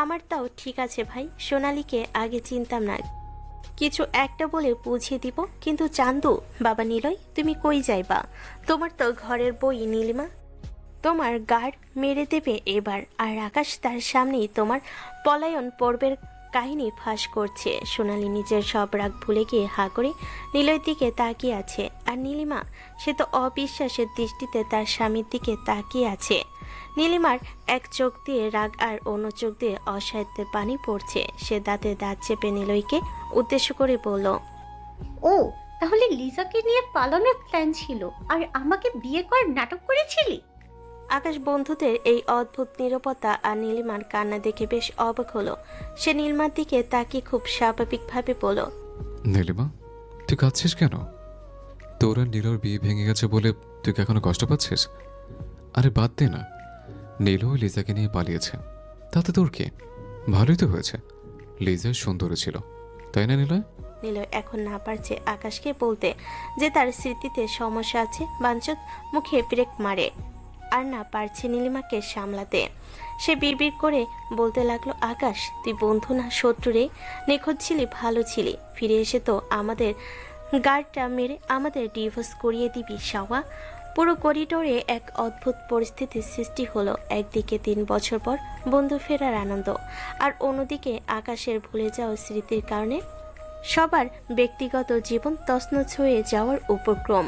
আমার তাও ঠিক আছে ভাই, সোনালীকে আগে চিনতাম না, কিছু একটা বলে বুঝিয়ে দিব। কিন্তু চান্দু, বাবা নিলয়, তুমি কই যাইবা? তোমার তো ঘরের বই নীলিমা, তোমার গার্ড মেরে দেবে এবার। আর আকাশ তার সামনেই তোমার পলায়ন পর্বের কাহিনী ফাঁস করছে। সোনালী নিজের সব রাগ ভুলে গিয়ে হা করে নীলয়ের দিকে তাকিয়ে আছে। আর নীলিমা, সে তো অবিশ্বাসের দৃষ্টিতে তার স্বামীর দিকে তাকিয়ে আছে। নীলিমার এক চোখ দিয়ে রাগ আর অন্য চোখ দিয়ে অসাহিত্যের পানি পড়ছে। সে দাঁতে দাঁত চেপে নীলয়কে উদ্দেশ্য করে বলল, ও তাহলে লিজাকে নিয়ে পালানোর প্ল্যান ছিল আর আমাকে বিয়ে করার নাটক করেছিলি? আকাশ বন্ধুদের এই অদ্ভুত নীরবতা আর নীলিমার কান্না দেখে বেশ অবাক হলো। সে নীলিমার দিকে তাকিয়ে খুব স্বাভাবিকভাবে বলল, নীলিমা, তুই কাঁদছিস কেন? তোর আর নীলর বিয়ে ভেঙে গেছে বলে তুই কি এখনো কষ্ট পাচ্ছিস? আরে বাদ দে না, নীলও লিজাকে নিয়ে পালিয়েছে, তাতে তোর কি? ভালোই তো হয়েছে, লিজা সুন্দরী ছিল, তাই না নিলয়? নিলয় এখন না পারছে আকাশকে বলতে যে তার স্মৃতিতে সমস্যা আছে। বাঞ্চত মুখে ব্রেক মারে। আর না পারছে নীলিমাকে সামলাতে। সে বিড়বিড় করে বলতে লাগলো, আকাশ, তুই বন্ধু না শত্রু রে? নিখোঁজ ছিলি, ভালো ছিলি, ফিরে এসে তো আমাদের গার্ডটা মেরে আমাদের ডিভোর্স করিয়ে দিবি শাওয়া। পুরো করিডোরে এক অদ্ভুত পরিস্থিতির সৃষ্টি হলো। একদিকে 3 বছর পর বন্ধু ফেরার আনন্দ, আর অন্যদিকে আকাশের ভুলে যাওয়া স্মৃতির কারণে সবার ব্যক্তিগত জীবন তছনছ হয়ে যাওয়ার উপক্রম।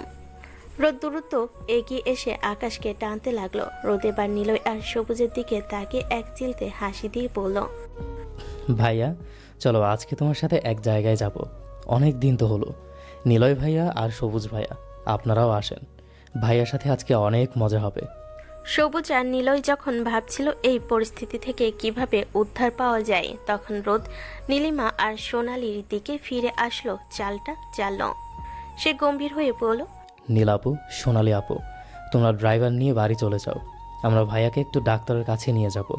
রোদ দ্রুত এগিয়ে এসে আকাশকে টানতে লাগলো। রোদ এবার নিলয় আর সবুজের দিকে তাকে এক চিলতে হাসি দিয়ে বলল, ভাইয়া চলো আজকে তোমার সাথে এক জায়গায় যাব। অনেক দিন তো হলো। নিলয় ভাইয়া আর সবুজ ভাইয়া আপনারাও আসেন, ভাইয়ার সাথে আজকে অনেক মজা হবে। সবুজ আর নিলয় যখন ভাবছিল এই পরিস্থিতি থেকে কিভাবে উদ্ধার পাওয়া যায়, তখন রোদ নীলিমা আর সোনালির দিকে ফিরে আসলো। চালটা চালল। সে গম্ভীর হয়ে বলল, নীল আপু, সোনালি আপু, তোমরা ড্রাইভার নিয়ে বাড়ি চলে যাও। আমরা ভাইয়াকে একটু ডাক্তারের কাছে নিয়ে যাব।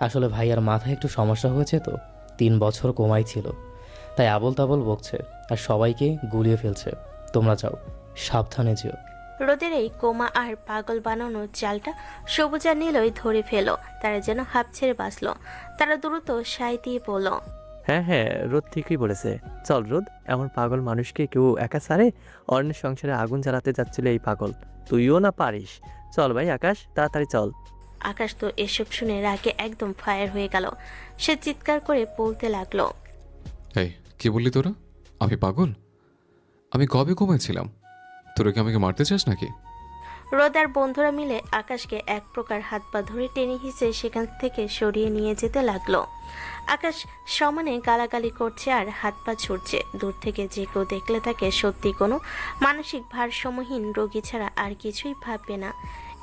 আসলে ভাইয়ার মাথায় একটু সমস্যা হয়েছে তো, 3 বছর কোমাই ছিল, তাই আবল তাবল বকছে আর সবাইকে গুলিয়ে ফেলছে। তোমরা যাও, সাবধানে যেও। রোদের এই কোমা আর পাগল বানানোর চালটা সবুজ আর নীলয় ধরে ফেলো। তারা যেন হাঁপ ছেড়ে বাঁচল। তারা দ্রুত সাই দিয়ে বলল, হ্যাঁ হ্যাঁ, রোদ ঠিকই বলেছে। চল রোদ, এমন পাগল মানুষকে কেউ একা ছাড়ে? অন্যের সংসারে আগুন জ্বালাতে যাচ্ছিল এই পাগল, তুইও না পারিস। চল ভাই আকাশ, তাড়াতাড়ি চল। আকাশ তো এসব শুনে রাগে একদম ফায়ার হয়ে গেল। সে চিৎকার করে বলতে লাগলো, এই কি বললি তোরা? আমি পাগল? আমি কবে কমেছিলাম? তোরা কি আমাকে মারতে চাস নাকি? রোদ আর বন্ধুরা মিলে আকাশকে এক প্রকার হাত পা ধরে টেনে হিঁচড়ে সেখান থেকে সরিয়ে নিয়ে যেতে লাগলো। আকাশ সমানে গালাগালি করছে আর হাত পা ছুটছে। দূর থেকে যে কেউ দেখলে তাকে সত্যি কোনো মানসিক ভারসাম্যহীন রোগী ছাড়া আর কিছুই ভাববে না।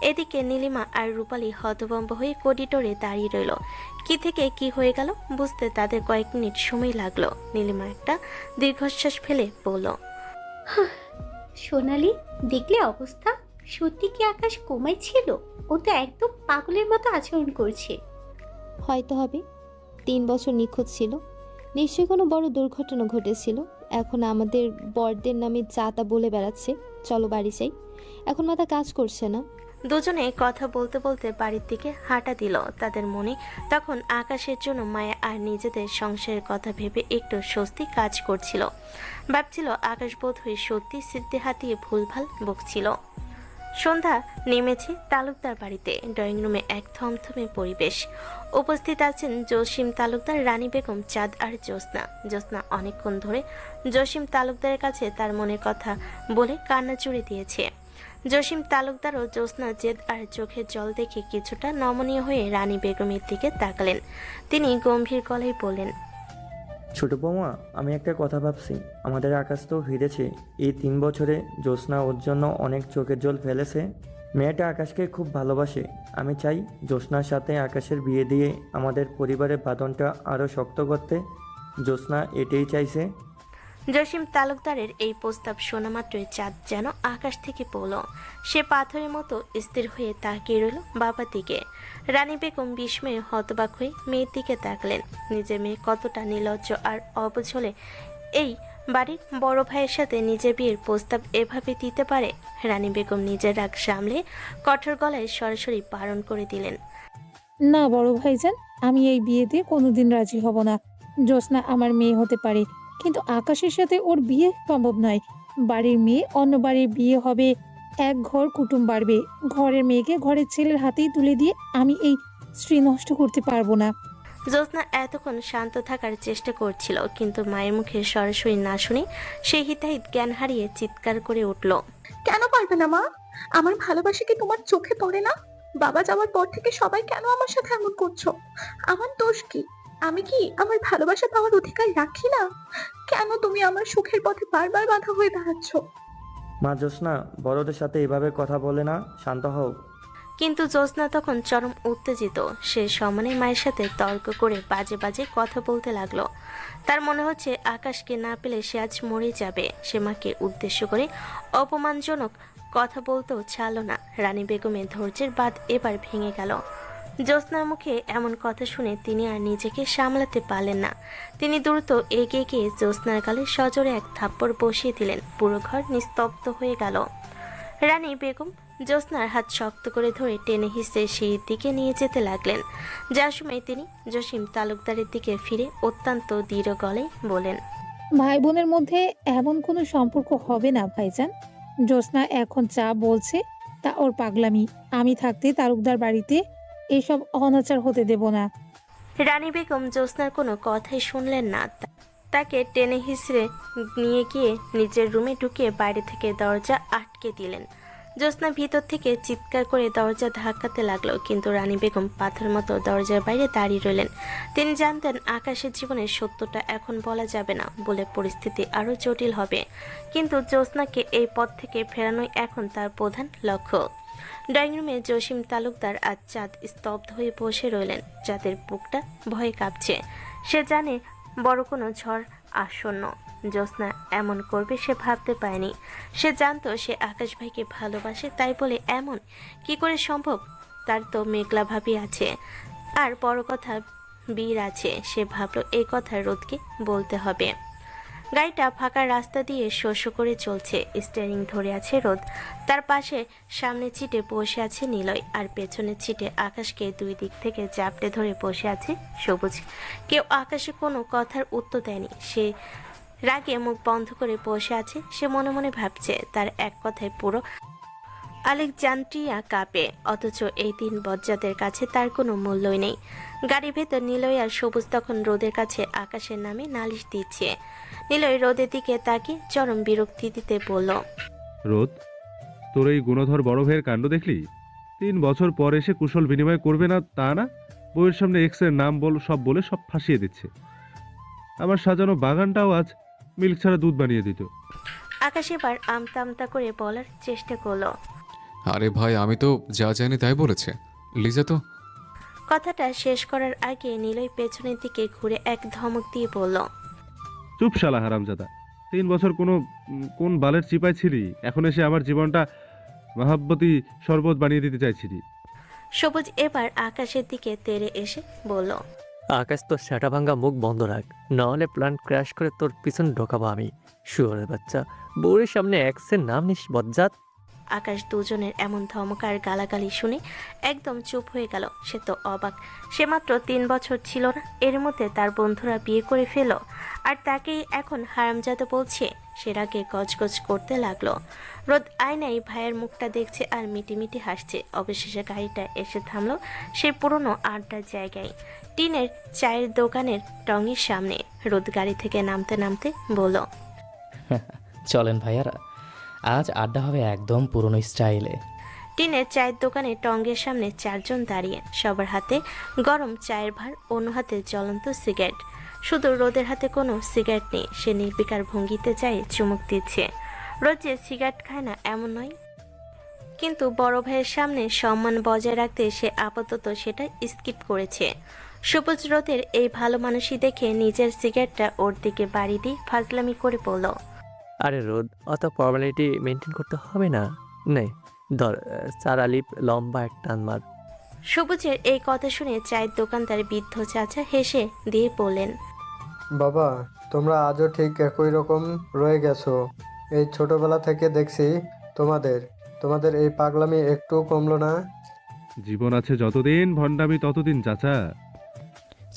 এদিকে নীলিমা আর রূপালী হতভম্ব হয়ে করিডোরে দাঁড়িয়ে রইল। কি থেকে কি হয়ে গেল বুঝতে তাদের কয়েক মিনিট সময় লাগলো। নীলিমা একটা দীর্ঘশ্বাস ফেলে বলল, সোনালি, দেখলে অবস্থা? সত্যি কি আকাশ কোমায় ছিল? ও তো একদম পাগলের মতো আচরণ করছে। হয়তো হবে, 3 বছর নিখোঁজ ছিল, নিশ্চয়ই কোনো বড় দুর্ঘটনা ঘটেছিল। এখন আমাদের বরদের নামে যা তা বলে বেড়াচ্ছে। চলো বাড়ি যাই, এখন মাথা কাজ করছে না। দুজনে কথা বলতে বলতে বাড়ির দিকে হাঁটা দিল। তাদের মনে তখন আকাশের জন্য মায়া আর নিজেদের সংসারের কথা ভেবে একটু স্বস্তি কাজ করছিল। ভাবছিল আকাশ বোধ হয়ে সত্যি স্মৃতি হাতিয়ে ভুলভাল বকছিল। সন্ধ্যা নেমেছে তালুকদার বাড়িতে। ড্রয়িং রুমে এক থমথমে পরিবেশ। উপস্থিত আছেন জসিম তালুকদার, রানী বেগম, চাঁদ আর জ্যোৎস্না। জ্যোৎস্না অনেকক্ষণ ধরে জসিম তালুকদারের কাছে তার মনের কথা বলে কান্না জুড়ে দিয়েছে। জসিম তালুকদার ও জ্যোৎস্না জেদ আর চোখের জল দেখে কিছুটা নমনীয় হয়ে রানী বেগমের দিকে তাকালেন। তিনি গম্ভীর গলায় বললেন, ছোট বৌমা, আমি একটা কথা ভাবছি। আমাদের আকাশ তো ফিরেছে। এই 3 বছরে জ্যোৎস্না ওর জন্য অনেক চোখের জল ফেলেছে। মেয়েটা আকাশকে খুব ভালোবাসে। আমি চাই জ্যোৎস্নার সাথে আকাশের বিয়ে দিয়ে আমাদের পরিবারের বাঁধনটা আরও শক্ত করতে। জ্যোৎস্না এটাই চাইছে। জসিম তালুকদারের এই প্রস্তাব শোনা মাত্রই চাঁদ যেন আকাশ থেকে পড়ল। সে পাথরের মতো স্থির হয়ে তাকিয়ে রইল বাবার দিকে। রানী বেগম বিস্ময়ে হতবাক হয়ে মেয়ের দিকে তাকলেন। নিজের মেয়ে কতটা নির্লজ্জ আর অবুঝ হলে এই বাড়ির বড় ভাইয়ের সাথে নিজের বিয়ের প্রস্তাব এভাবে দিতে পারে? রানী বেগম নিজের রাগ সামলে কঠোর গলায় সরাসরি বারণ করে দিলেন। না বড় ভাইজান, আমি এই বিয়েতে কোনোদিন রাজি হব না। জ্যোৎস্না আমার মেয়ে হতে পারে, কিন্তু আকাশের সাথে ওর বিয়ে সম্ভব নয়। বাড়ির মেয়ে অন্য বাড়ির বিয়ে হবে, এক ঘর কুটুম বাড়বে। ঘরের মেয়েকে ঘরের ছেলের হাতেই তুলে দিয়ে আমি এই স্ত্রী নষ্ট করতে পারবো না। জ্যোৎস্না এতক্ষণ শান্ত থাকার চেষ্টা করছিল, কিন্তু মায়ের মুখে সরাসরি না শুনে সে হিতাহিত জ্ঞান হারিয়ে চিৎকার করে উঠল। কেন পারবে না মা? আমার ভালোবাসা কি তোমার চোখে পড়ে না? বাবা যাওয়ার পর থেকে সবাই কেন আমার সাথে এমন করছো? আমার দোষ কি? আমি কি আমার ভালোবাসা পাওয়ার অধিকার রাখি না? কেন তুমি আমার সুখের পথে বারবার বাধা হয়ে দাঁড়াচ্ছ? মা জ্যোৎস্না, বড়দের সাথে এভাবে কথা বলে না, শান্ত হও। কিন্তু জ্যোৎস্না তখন চরম উত্তেজিত। সে সমানে মায়ের সাথে তর্ক করে বাজে বাজে কথা বলতে লাগলো। তার মনে হচ্ছে আকাশকে না পেলে সে আজ মরে যাবে। সে মাকে উদ্দেশ্য করে অপমানজনক কথা বলতেও ছাড়ল না। রানী বেগমের ধৈর্যের বাঁধ এবার ভেঙে গেল। জ্যোৎস্নার মুখে এমন কথা শুনে তিনি আর নিজেকে সামলাতে পারলেন না। তিনি দ্রুত এগিয়ে গিয়ে জ্যোৎস্নার গালে সজোরে এক থাপ্পড় বসিয়ে দিলেন। পুরো ঘর নিস্তব্ধ হয়ে গেল। রানী বেগম জ্যোৎস্নার হাত শক্ত করে ধরে টেনে হিঁচড়ে সিঁড়ির দিকে নিয়ে যেতে লাগলেন। যার সময় তিনি জসিম তালুকদারের দিকে ফিরে অত্যন্ত দৃঢ় গলায় বলেন, ভাই বোনের মধ্যে এমন কোনো সম্পর্ক হবে না ভাইজান। জ্যোৎস্না এখন যা বলছে তা ওর পাগলামি। আমি থাকতে তালুকদার বাড়িতে এসব অনাচার হতে দেব না। রানী বেগম জ্যোৎস্নার কোনো কথাই শুনলেন না। তাকে টেনে হিঁচড়ে নিয়ে গিয়ে নিজের রুমে ঢুকিয়ে বাইরে থেকে দরজা আটকে দিলেন। জ্যোৎস্না ভিতর থেকে চিৎকার করে দরজা ধাক্কাতে লাগলো, কিন্তু রানী বেগম পাথর মতো দরজার বাইরে দাঁড়িয়ে রইলেন। তিনি জানতেন আকাশের জীবনের সত্যটা এখন বলা যাবে না, বলে পরিস্থিতি আরও জটিল হবে। কিন্তু জ্যোৎস্নাকে এই পথ থেকে ফেরানোই এখন তার প্রধান লক্ষ্য। ড্রয়িং রুমে জসিম তালুকদার আর চাঁদ স্তব্ধ হয়ে বসে রইলেন। চাঁদের বুকটা ভয়ে কাঁপছে। সে জানে বড় কোনো ঝড় আসন্ন। জ্যোৎস্না এমন করবে সে ভাবতে পারেনি। সে জানতো সে আকাশ ভাইকে ভালোবাসে, তাই বলে এমন কি করে সম্ভব? তার তো মেঘলা ভাবি আছে, আর বড় কথা বীর আছে। সে ভাবলো এই কথা রোদকে বলতে হবে। গাড়িটা ফাঁকা রাস্তা দিয়ে শস্য করে চলছে। স্টিয়ারিং ধরে আছে রোদ। তার পাশে সামনে সিটে বসে আছে নিলয়, আর পেছনের সিটে আকাশকে দুই দিক থেকে জাপটে ধরে বসে আছে সবুজ। কেউ আকাশে কোনো কথার উত্তর দেয়নি। সে রাগে মুখ বন্ধ করে বসে আছে। সে মনে মনে ভাবছে তার এক কথায় পুরো আলেকজান্দ্রিয়া কাঁপে, অথচ এই তিন বজ্জাতের কাছে তার কোনো মূল্যই নেই। গাড়ির ভেতর নিলয় আর সবুজ তখন রোদের কাছে আকাশের নামে নালিশ দিচ্ছে। নিলয় রোদের দিকে তাকে চরম বিরক্তি দিতে বলল, রোদ, তোর এই গুণধর বড় ভাইয়ের কাণ্ড দেখলি? 3 বছর পর এসে কুশল বিনিময় করবে না তা না, বউয়ের সামনে এক্সের নাম বলে সব ফাঁসিয়ে দিচ্ছে। আমার সাজানো বাগানটাও আজ মিল্ক ছাড়া দুধ বানিয়ে দিত। আকাশ এবার আমতা আমতা করে বলার চেষ্টা করলো, আরে ভাই, আমি তো যা জানি তাই বলেছে। লিজা তো। কথাটা শেষ করার আগে নিলয় পেছনের দিকে ঘুরে এক ধমক দিয়ে বলল, চুপ শালা হারামজাদা। 3 বছর কোন বালের চিপায় ছিলি, এখন এসে আমার জীবনটা মাহাব্বতী শরবত বানিয়ে দিতে চাইছিলি। সবুজ এবার আকাশের দিকে তেড়ে এসে বলল, আকাশ, তোর সেটা ভাঙ্গা মুখ বন্ধ রাখ, নাহলে প্ল্যান ক্র্যাশ করে তোর পিছন ঢোকাবো আমি। শুয়োরের বাচ্চা, বউয়ের সামনে এক্সের নাম নিস বজ্জাত। আকাশ দুজনের এমন ধমকার গালাগালি শুনে একদম চুপ হয়ে গেল। সে তো অবাক। সে মাত্র 3 বছর ছিল না, এর মধ্যে তার বন্ধুরা বিয়ে করে ফেল, আর তাকেই এখন হারামজাদা বলছে। সে রাগে গজগজ করতে লাগলো। রোদ আয়নায় ভাইয়ের মুখটা দেখছে আর মিটিমিটি হাসছে। অবশেষে গাড়িটা এসে থামলো সেই পুরনো আড্ডার জায়গায়, টিনের চায়ের দোকানের টঙের সামনে। রোদ গাড়ি থেকে নামতে নামতে বলল, চলেন ভাইয়ারা, আজ আড্ডা হবে একদম পুরনো স্টাইলে। টিনের চায়ের দোকানে টঙ্গের সামনে 4 জন দাঁড়িয়ে, সবার হাতে গরম চায়ের ভার, অন্য হাতে জ্বলন্ত সিগারেট। শুধু রোদের হাতে কোনো সিগারেট নেই। সে নির্বিকার ভঙ্গিতে চায়ে চুমুক দিচ্ছে। রোদ যে সিগারেট খায় না এমন নয়, কিন্তু বড় ভাইয়ের সামনে সম্মান বজায় রাখতে সে আপাতত সেটা স্কিপ করেছে। সবুজ রোদের এই ভালো মানুষই দেখে নিজের সিগারেটটা ওর দিকে বাড়ি দিয়ে ফাজলামি করে বলল, আরে রোদ, অত ফর্মালিটি মেনটেন করতে হবে না। নে ধর, সারা লিপ লম্বা এক টান মার। সবুজের এই কথা শুনে চায়ের দোকানদার বৃদ্ধ চাচা হেসে দিয়ে বললেন, বাবা, তোমরা আজও ঠিক একই রকম রয়ে গেছো। এই ছোটবেলা থেকে দেখছি তোমাদের তোমাদের এই পাগলামি একটু কমলো না। জীবন আছে যতদিন, ভণ্ডামি ততদিন, চাচা।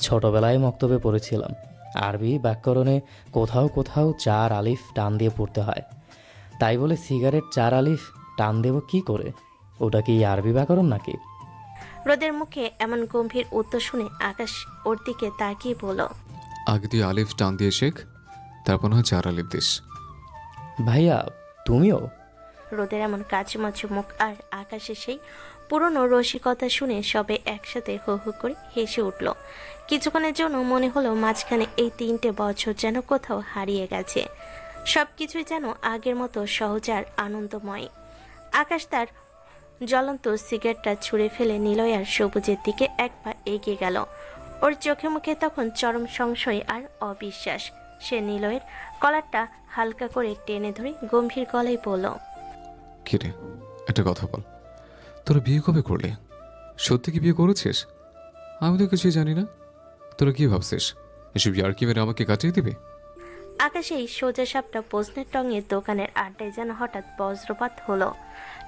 ছোটবেলায় মক্তবে পড়েছিলাম, আরবি ব্যাকরণে কোথাও কোথাও 4 আলিফ টান দিয়ে পড়তে হয়। তাই বলে সিগারেট 4 আলিফ টান দেব কি করে? ওটা কি আরবি ব্যাকরণ নাকি? রোদের মুখে এমন গম্ভীর উত্তর শুনে আকাশ ওর দিকে তাকিয়ে বলল, আগে তুই আলিফ টান দিয়ে শেখ, তারপর হয় 4 আলিফ দিস। ভাইয়া তুমিও? রোদের এমন কাচুমাচু মুখ আর আকাশের সেই পুরনো রসিকতা শুনে সবে একসাথে হো হো করে হেসে উঠল। কিছুক্ষণের জন্য মনে হলো মাঝখানে এই 3টে বছর যেন কোথাও হারিয়ে গেছে। সব কিছুই যেন আগের মতো সহজ আর আনন্দময়। আকাশ তার জ্বলন্ত সিগারেটটা ছুঁড়ে ফেলে নিলয় আর সবুজের দিকে এক পা এগিয়ে গেল। ওর চোখে মুখে তখন চরম সংশয় আর অবিশ্বাস। সে নিলয়ের কলারটা হালকা করে টেনে ধরে গম্ভীর গলায় বলল, কিরে, একটা কথা বল, তোরা বিয়ে কবে করলি? সত্যি কি বিয়ে করেছিস? আমি তো কিছুই জানি না। তোরা কি ভাবছিস এসব ইয়ার্কি মেরে আমাকে কাটিয়ে দিবে? আকাশে এই সোজা সাপটা প্রশ্নের টঙে দোকানের আড্ডায় যেন হঠাৎ বজ্রপাত হলো।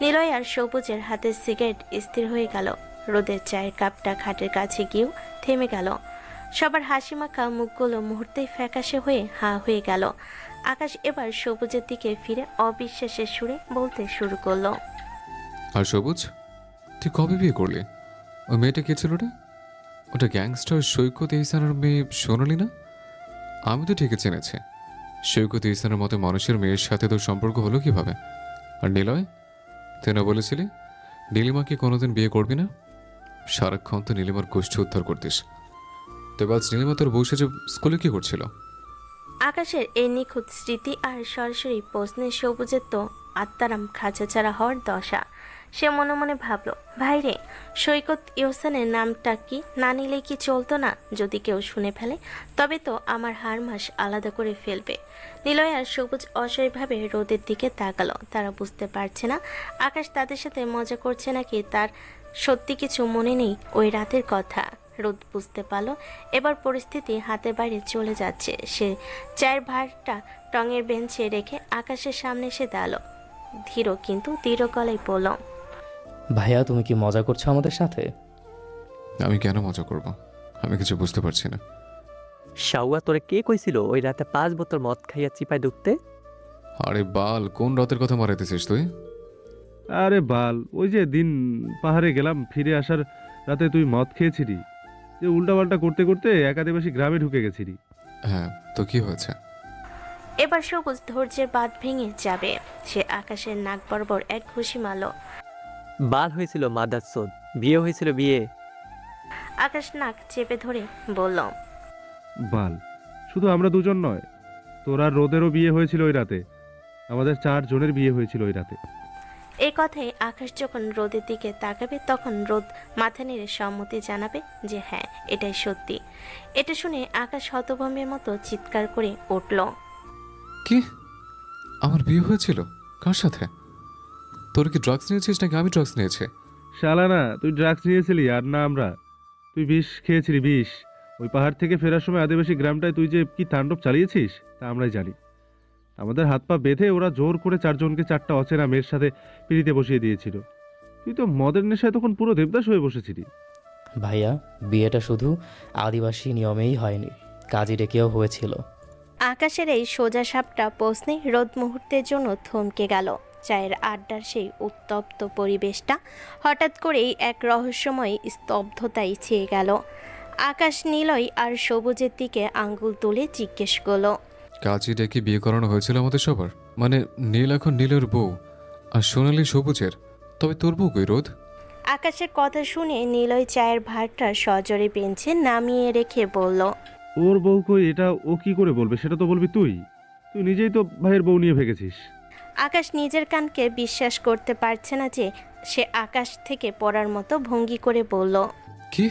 নিলয় আর সবুজের হাতে সিগারেট স্থির হয়ে গেল। রোদের চায়ের কাপটা খাটের কাছে গিয়েও থেমে গেল। সবার হাসি মাখা মুখগুলো মুহূর্তেই ফ্যাকাশে হয়ে হা হয়ে গেল। আকাশ এবার সবুজের দিকে ফিরে অবিশ্বাসের সুরে বলতে শুরু করলো, আর সবুজ, তুই কবে বিয়ে করলি? ওই মেয়েটা কে ছিল রে? ওটা গ্যাংস্টার সৈকত ইহসানের মেয়ে সোনালি না? আমি তো ঠিকই চিনেছি। সৈকত ইহসানের মতো মানুষের মেয়ের সাথে তোর সম্পর্ক হলো কিভাবে? আর নিলয়, তুই না বলেছিলি নীলিমাকে কোনোদিন বিয়ে করবি না? সারাক্ষণ তো নীলিমার গোষ্ঠী উদ্ধার করতিস। তবে আজ নীলিমা তোর বউ সেজে স্কুলে কি করছিল? আকাশের এই নিখুঁত স্মৃতি আর সরাসরি প্রশ্নে সবুজের তো আত্মারাম খাঁচা ছাড়া হওয়ার দশা। সে মনে মনে ভাবল, ভাইরে, সৈকত ইহসানের নামটা কি না নিলে কি চলতো না? যদি কেউ শুনে ফেলে তবে তো আমার হাড় মাস আলাদা করে ফেলবে। নিলয় আর সবুজ অসহায়ভাবে রোদের দিকে তাকালো। তারা বুঝতে পারছে না আকাশ তাদের সাথে মজা করছে নাকি তার সত্যি কিছু মনে নেই ওই রাতের কথা। রোদ বুঝতে পারল এবার পরিস্থিতি হাতে বাইরে চলে যাচ্ছে। সে চায়ের ভাঁড়টা টঙের বেঞ্চে রেখে আকাশের সামনে এসে দাঁড়ালো। ধীর কিন্তু দৃঢ় গলায় বলল, ভাইয়া তুমি কি মজা করছো আমাদের সাথে? আমি কেন মজা করব? আমি কিছু বুঝতে পারছি না। শাওয়া, তোরে কে কইছিল ওই রাতে 5 বোতল মদ খাইয়া চিপায় ঢুকতে? আরে বাল, কোন রাতের কথা মারাইতেছিস তুই? আরে বাল, ওই যে দিন পাহাড়ে গেলাম, ফিরে আসার রাতে তুই মদ খেয়েছিলি, যে উল্টাপাল্টা করতে করতে একাদিবাসী গ্রামে ঢুকে গেছিলি। হ্যাঁ, তো কি হয়েছে? এবার সবুজ ধৈর্যের বাঁধ ভেঙে যাবে। সে আকাশের নাক বরাবর এক ঘুষি মারল। বাল হয়েছিল মাদারচোদ, বিয়ে হয়েছিল বিয়ে। আকাশ নাক চেপে ধরে বলল, বাল, শুধু আমরা দুজন নয়, তোর আর রোদেরও বিয়ে হয়েছিল ওই রাতে। আমাদের 4 জনের বিয়ে হয়েছিল ওই রাতে। এই কথায় আকাশ যখন রোদের দিকে তাকাবে তখন রোদ মাথা নেড়ে সম্মতি জানাবে যে হ্যাঁ, এটাই সত্যি। এটা শুনে আকাশ হতভম্বের মতো চিৎকার করে উঠল, কি? আমার বিয়ে হয়েছিল? কার সাথে? তোর কি ড্রাগস নিয়েছিস নাকি আমি ড্রাগস নিয়েছি? শালা না, তুই ড্রাগস নিয়েছিলি আর না আমরা। তুই বিষ খেয়েছিলি, বিষ। ওই পাহাড় থেকে ফেরার সময় আদিবাসী গ্রামটায় তুই যে কি তাণ্ডব চালিয়েছিস তা আমরাই জানি। আমাদের হাত পা বেঁধে ওরা জোর করে 4 জনকে 4টা অচেনা মেয়ের সাথে পিড়িতে বসিয়ে দিয়েছিল। তুই তো মদের নেশায় তখন পুরো দেবদাস হয়ে বসেছিলি। ভাইয়া, বিয়েটা শুধু আদিবাসী নিয়মেই হয়নি, কাজী ডেকেও হয়েছিল। আকাশের এই সোজা সাপটা প্রশ্নে রোদ মুহূর্তের জন্য থমকে গেল। চায়ের আড্ডার সেই উত্তপ্ত পরিবেশটা হঠাৎ করেই এক রহস্যময় স্তব্ধতায় ছেয়ে গেল। আকাশ নিলয় আর সবুজের দিকে আঙ্গুল তুলে জিজ্ঞেস করলো, কাজী ডেকে বিয়ে করানো হয়েছিল আমাদের সবার? মানে নীল এখন নীলের বউ আর সোনালি সবুজের। তবে তোর বউ কই রোদ? আকাশের কথা শুনে নিলয় চায়ের ভাতটা সজোরে বেঞ্চে নামিয়ে রেখে বলল, ওর বউ কই, এটা ও কি করে বলবে? সেটা তো বলবি তুই। তুই নিজেই তো ভাইয়ের বউ নিয়ে ভেগেছিস। আকাশ নিজের কানকে বিশ্বাস করতে পারছে না যে সে আকাশ থেকে পড়ার মতো ভঙ্গি করে বলল, কি?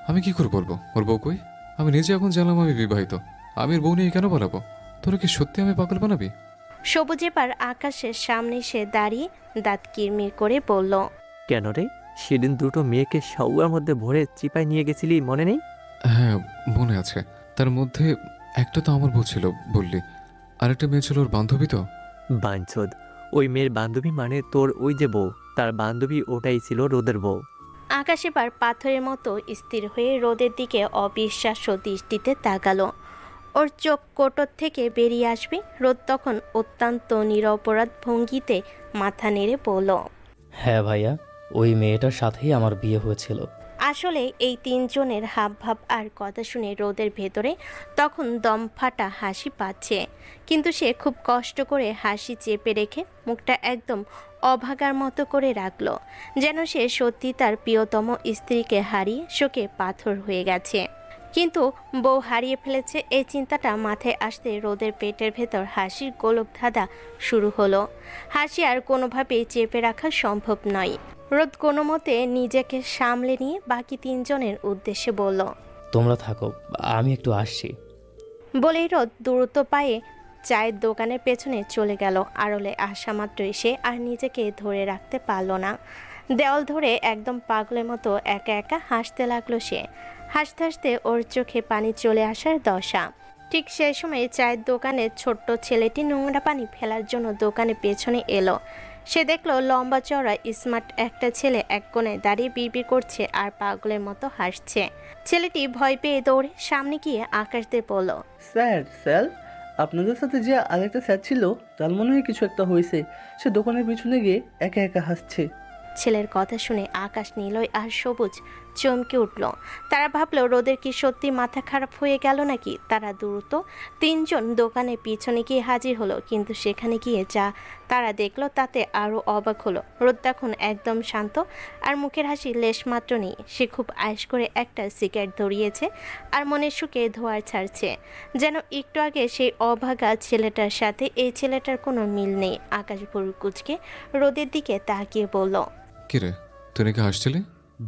আমি কি করে বলবো ওর বউ কই? আমি নিজে এখন জানলাম আমি বিবাহিত। আমি ওর বউ নিয়ে কেন বলাবো? তোরা কি সত্যি আমি পাগল বানাবি? সবুজ এবার আকাশের সামনে সে দাঁড়িয়ে দাঁত কিরমির করে বলল, কেন রে, সেদিন দুটো মেয়েকে শাওয়ার মধ্যে ভরে চিপায় নিয়ে গেছিলি, মনে নেই? হ্যাঁ, মনে আছে। তার মধ্যে একটা তো আমার বউ ছিল বললি, আরেকটা মেয়ে ছিল ওর বান্ধবী তো? বাঞ্চোদ, ওই মেয়ের বান্ধবী মানে তোর ওই যে বউ, তার বান্ধবী ওটাই ছিল রোদের বউ। আকাশ এবার পাথরের মতো স্থির হয়ে রোদের দিকে অবিশ্বাস্য দৃষ্টিতে তাকালো। ওর চোখ কোটর থেকে বেরিয়ে আসবে। রোদ তখন অত্যন্ত নিরপরাধ ভঙ্গিতে মাথা নেড়ে বলল, হ্যাঁ ভাইয়া, ওই মেয়েটার সাথেই আমার বিয়ে হয়েছিল। আসলে এই তিনজনের হাবভাব আর কথা শুনে রোদের ভেতরে তখন দম ফাটা হাসি পাচ্ছে, কিন্তু সে খুব কষ্ট করে হাসি চেপে রেখে মুখটা একদম অভাগার মতো করে রাখলো, যেন সে সত্যি তার প্রিয়তম স্ত্রীকে হারিয়ে শোকে পাথর হয়ে গেছে। কিন্তু বউ হারিয়ে ফেলেছে এই চিন্তাটা মাথায় আসতে রোদের পেটের ভেতর হাসির গোলক ধাঁধা শুরু হলো। হাসি আর কোনোভাবেই চেপে রাখা সম্ভব নয়। রোদ কোনো মতে নিজেকে সামলে নিয়ে বাকি তিনজনের উদ্দেশ্যে বলল, তোমরা থাকো, আমি একটু আসছি। বলেই রোদ দ্রুত পায়ে চায়ের দোকানের পেছনে চলে গেল। আড়লে আসা মাত্রই সে আর নিজেকে ধরে রাখতে পারল না। দেওয়াল ধরে একদম পাগলের মতো একা একা হাসতে লাগলো সে। হাসতে হাসতে ওর চোখে পানি চলে আসার দশা। ঠিক সেই সময় চায়ের দোকানের ছোট্ট ছেলেটি নোংরা পানি ফেলার জন্য দোকানের পেছনে এলো। সে দেখলো লম্বা চওড়া স্মার্ট একটা ছেলে এক কোণে দাঁড়িয়ে বিড়বিড় করছে আর পাগলের মতো হাসছে। ছেলেটি ভয় পেয়ে দৌড়ে সামনে গিয়ে আকাশদের বলল, স্যার আপনাদের সাথে যে আরেকটা স্যার ছিল তার মনে হয় কিছু একটা হয়েছে, সে দোকানের পিছনে গিয়ে একা একা হাসছে। ছেলের কথা শুনে আকাশ, নিলয় আর সবুজ চমকে উঠল। তারা ভাবলো রোদের কি সত্যি মাথা খারাপ হয়ে গেল নাকি। তারা দ্রুত তিনজন দোকানের পিছনে গিয়ে হাজির হলো, কিন্তু সেখানে গিয়ে যা তারা দেখলো তাতে আরও অবাক হলো। রোদ তখন একদম শান্ত আর মুখের হাসি লেশমাত্র নেই। সে খুব আয়েশ করে একটা সিগারেট ধরিয়েছে আর মনের সুখে ধোঁয়ার ছাড়ছে, যেন একটু আগে সেই অভাগা ছেলেটার সাথে এই ছেলেটার কোনো মিল নেই। আকাশ ভুরু কুঁচকে রোদের দিকে তাকিয়ে বলল, কিরে, তুই নাকি হাসছিলি?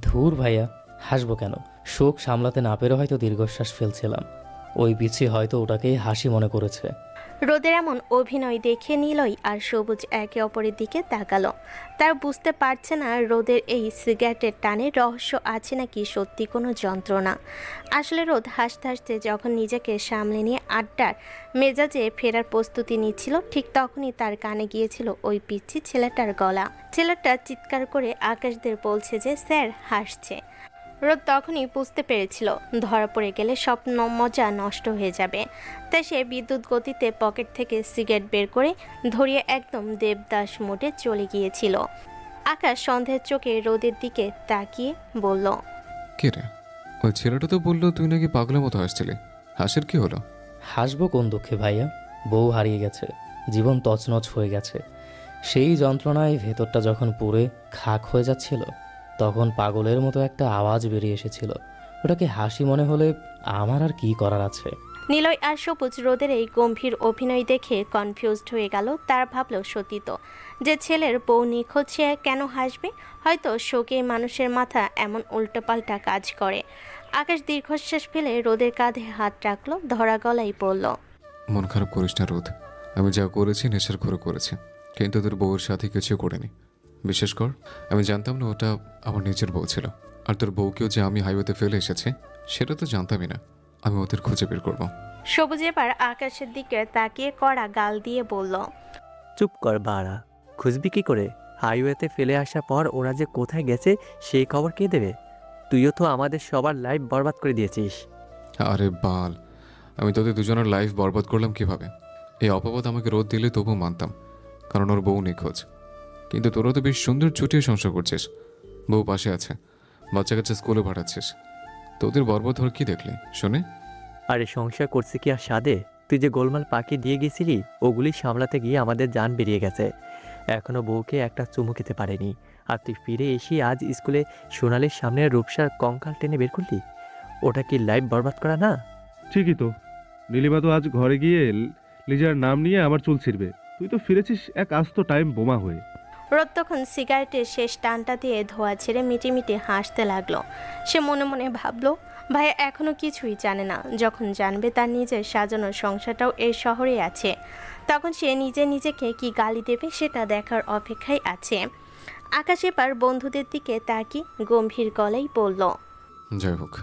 ধুর ভাইয়া, হাসবো কেন? শোক সামলাতে না পেরে হয়তো দীর্ঘশ্বাস ফেলছিলাম। ওই বিচ্ছি হয়তো ওটাকেই হাসি মনে করেছে। রোদের এমন অভিনয় দেখে নিলই আর সবুজ একে অপরের দিকে তাকালো। তার বুঝতে পারছে না রোদের এই সিগারেটের টানে রহস্য আছে নাকি সত্যি কোনো যন্ত্রণা। আসলে রোদ হাসতে হাসতে যখন নিজেকে সামলে নিয়ে আড্ডার মেজাজে ফেরার প্রস্তুতি নিচ্ছিল, ঠিক তখনই তার কানে গিয়েছিল ওই পিচ্ছি ছেলেটার গলা। ছেলেটা চিৎকার করে আকাশদের বলছে যে স্যার হাসছে। রোদ তখনই বুঝতে পেরেছিল ধরা পড়ে গেলে সব মজা নষ্ট হয়ে যাবে। তাই সে বিদ্যুৎ গতিতে পকেট থেকে সিগারেট বের করে ধরিয়ে একদম দেবদাস মোডে চলে গিয়েছিল। আকাশ সন্দেহের চোখে রোদের দিকে তাকিয়ে বলল, কিরে, ওই ছেলেটা তো বললো তুই নাকি পাগলের মতো হাসছিলি, হাসির কি হলো? হাসবো কোন দুঃখে ভাইয়া? বউ হারিয়ে গেছে, জীবন তছনছ হয়ে গেছে। সেই যন্ত্রণায় ভেতরটা যখন পুড়ে খাক হয়ে যাচ্ছিল, তখন পাগলের মতো একটা আওয়াজ বেরিয়ে এসেছিল। ওটাকে হাসি মনে হলে আমার আর কি করার আছে? নিলয় আর সবুজ রোদের এই গম্ভীর অভিনয় দেখে কনফিউজড হয়ে গেল। তার ভাবল সত্যি তো, যে ছেলের বউ নিখোঁজ সে কেন হাসবে? হয়তো শোকে মানুষের মাথা এমন উল্টোপাল্টা কাজ করে। আকাশ দীর্ঘশ্বাস ফেলে রোদের কাঁধে হাত রাখলো, ধরা গলায় বলল, মন খারাপ করিস না রোদ, আমি যা করেছি নেশার ঘরে করেছি, কিন্তু তোর বউয়ের সাথে কিছু করিনি। বিশেষ কর আমি জানতাম না ওটা আমার নিজের বউ ছিল, আর তোর বউকেও যে আমি হাইওয়েতে ফেলে এসেছি সেটা তো জানতামই না। আমি ওদের খুঁজে বের করবো। সবুজ এবার আকাশের দিকে তাকিয়ে কড়া গাল দিয়ে বলল, চুপ কর বাড়া, খুঁজবি কি করে? হাইওয়েতে ফেলে আসার পর ওরা যে কোথায় গেছে সেই খবর কে দেবে? তুইও তো আমাদের সবার লাইফ বরবাদ করে দিয়েছিস। আরে বাল, আমি তোদের দুজনের লাইফ বরবাদ করলাম কিভাবে? এই অপবাদ আমাকে রোদ দিলে তবুও মানতাম, কারণ ওর বউ নিখোঁজ। কিন্তু তোরা তো বেশ সুন্দর চুটিয়ে সংসার করছিস, বউ পাশে আছে, বাচ্চা কাচ্চা স্কুলে পাঠাচ্ছিস। তোদের বরবাদ হওয়ার কি দেখলি শুনে? আরে সংসার করছে কি আর সাদে? তুই যে গোলমাল পাখি দিয়ে গেছিলি ওগুলি সামলাতে গিয়ে আমাদের জান বেরিয়ে গেছে। এখনো বউকে একটা চুমু খেতে পারেনি, আর তুই ফিরে এসে আজ স্কুলে সোনালির সামনে রূপসার কঙ্কাল টেনে বের করলি। ওটা কি লাইফ বরবাদ করা না? ঠিকই তো, নীলিমা তো আজ ঘরে গিয়ে লিজার নাম নিয়ে আমার চুল ছিঁড়বে। তুই তো ফিরেছিস এক আস্ত টাইম বোমা হয়ে। রোদ তখন সিগারেটের শেষ টানটা দিয়ে ধোয়া ছেড়ে মিটিমিটি হাসতে লাগলো। সে মনে মনে ভাবলো, ভাইয়া এখনো কিছুই জানে না। যখন জানবে তার নিজের সাজানো সংসারটাও এই শহরে আছে, তখন সে নিজেকে কি গালি দেবে সেটা দেখার অপেক্ষায় আছে। আকাশ এবার বন্ধুদের দিকে তাকিয়ে গম্ভীর গলায় বলল, যাই হোক,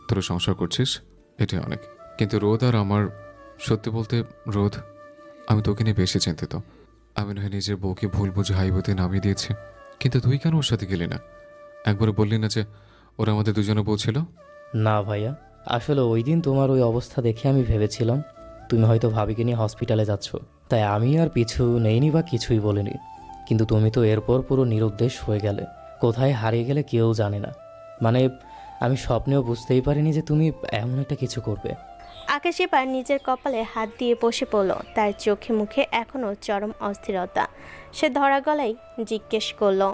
তোরা সংসার করছিস এটা অনেক, কিন্তু রোদ আর আমার সত্যি বলতে রোদ, আমি তোকে নিয়ে বেশি চিন্তিত। আমি নয় নিজের বউকে ভুল বুঝে হাইওয়েতে নামিয়ে দিয়েছি, কিন্তু তুই কেন ওর সাথে গেলি না? একবারও বললি না যে ওরা আমাদের দুজনে বউ ছিল? না ভাইয়া, আসলে ওই দিন তোমার ওই অবস্থা দেখে আমি ভেবেছিলাম তুমি হয়তো ভাবিকে নিয়ে হসপিটালে যাচ্ছ, তাই আমি আর পিছু নেইনি বা কিছুই বলিনি। কিন্তু তুমি তো এরপর পুরো নিরুদ্দেশ হয়ে গেলে, কোথায় হারিয়ে গেলে কেউ জানে না। মানে আমি স্বপ্নেও বুঝতেই পারিনি যে তুমি এমন একটা কিছু করবে। আকাশ এবার নিজের কপালে হাত দিয়ে বসে পড়ল। তার চোখে মুখে এখনও চরম অস্থিরতা। সে ধরা গলায় জিজ্ঞেস করলো,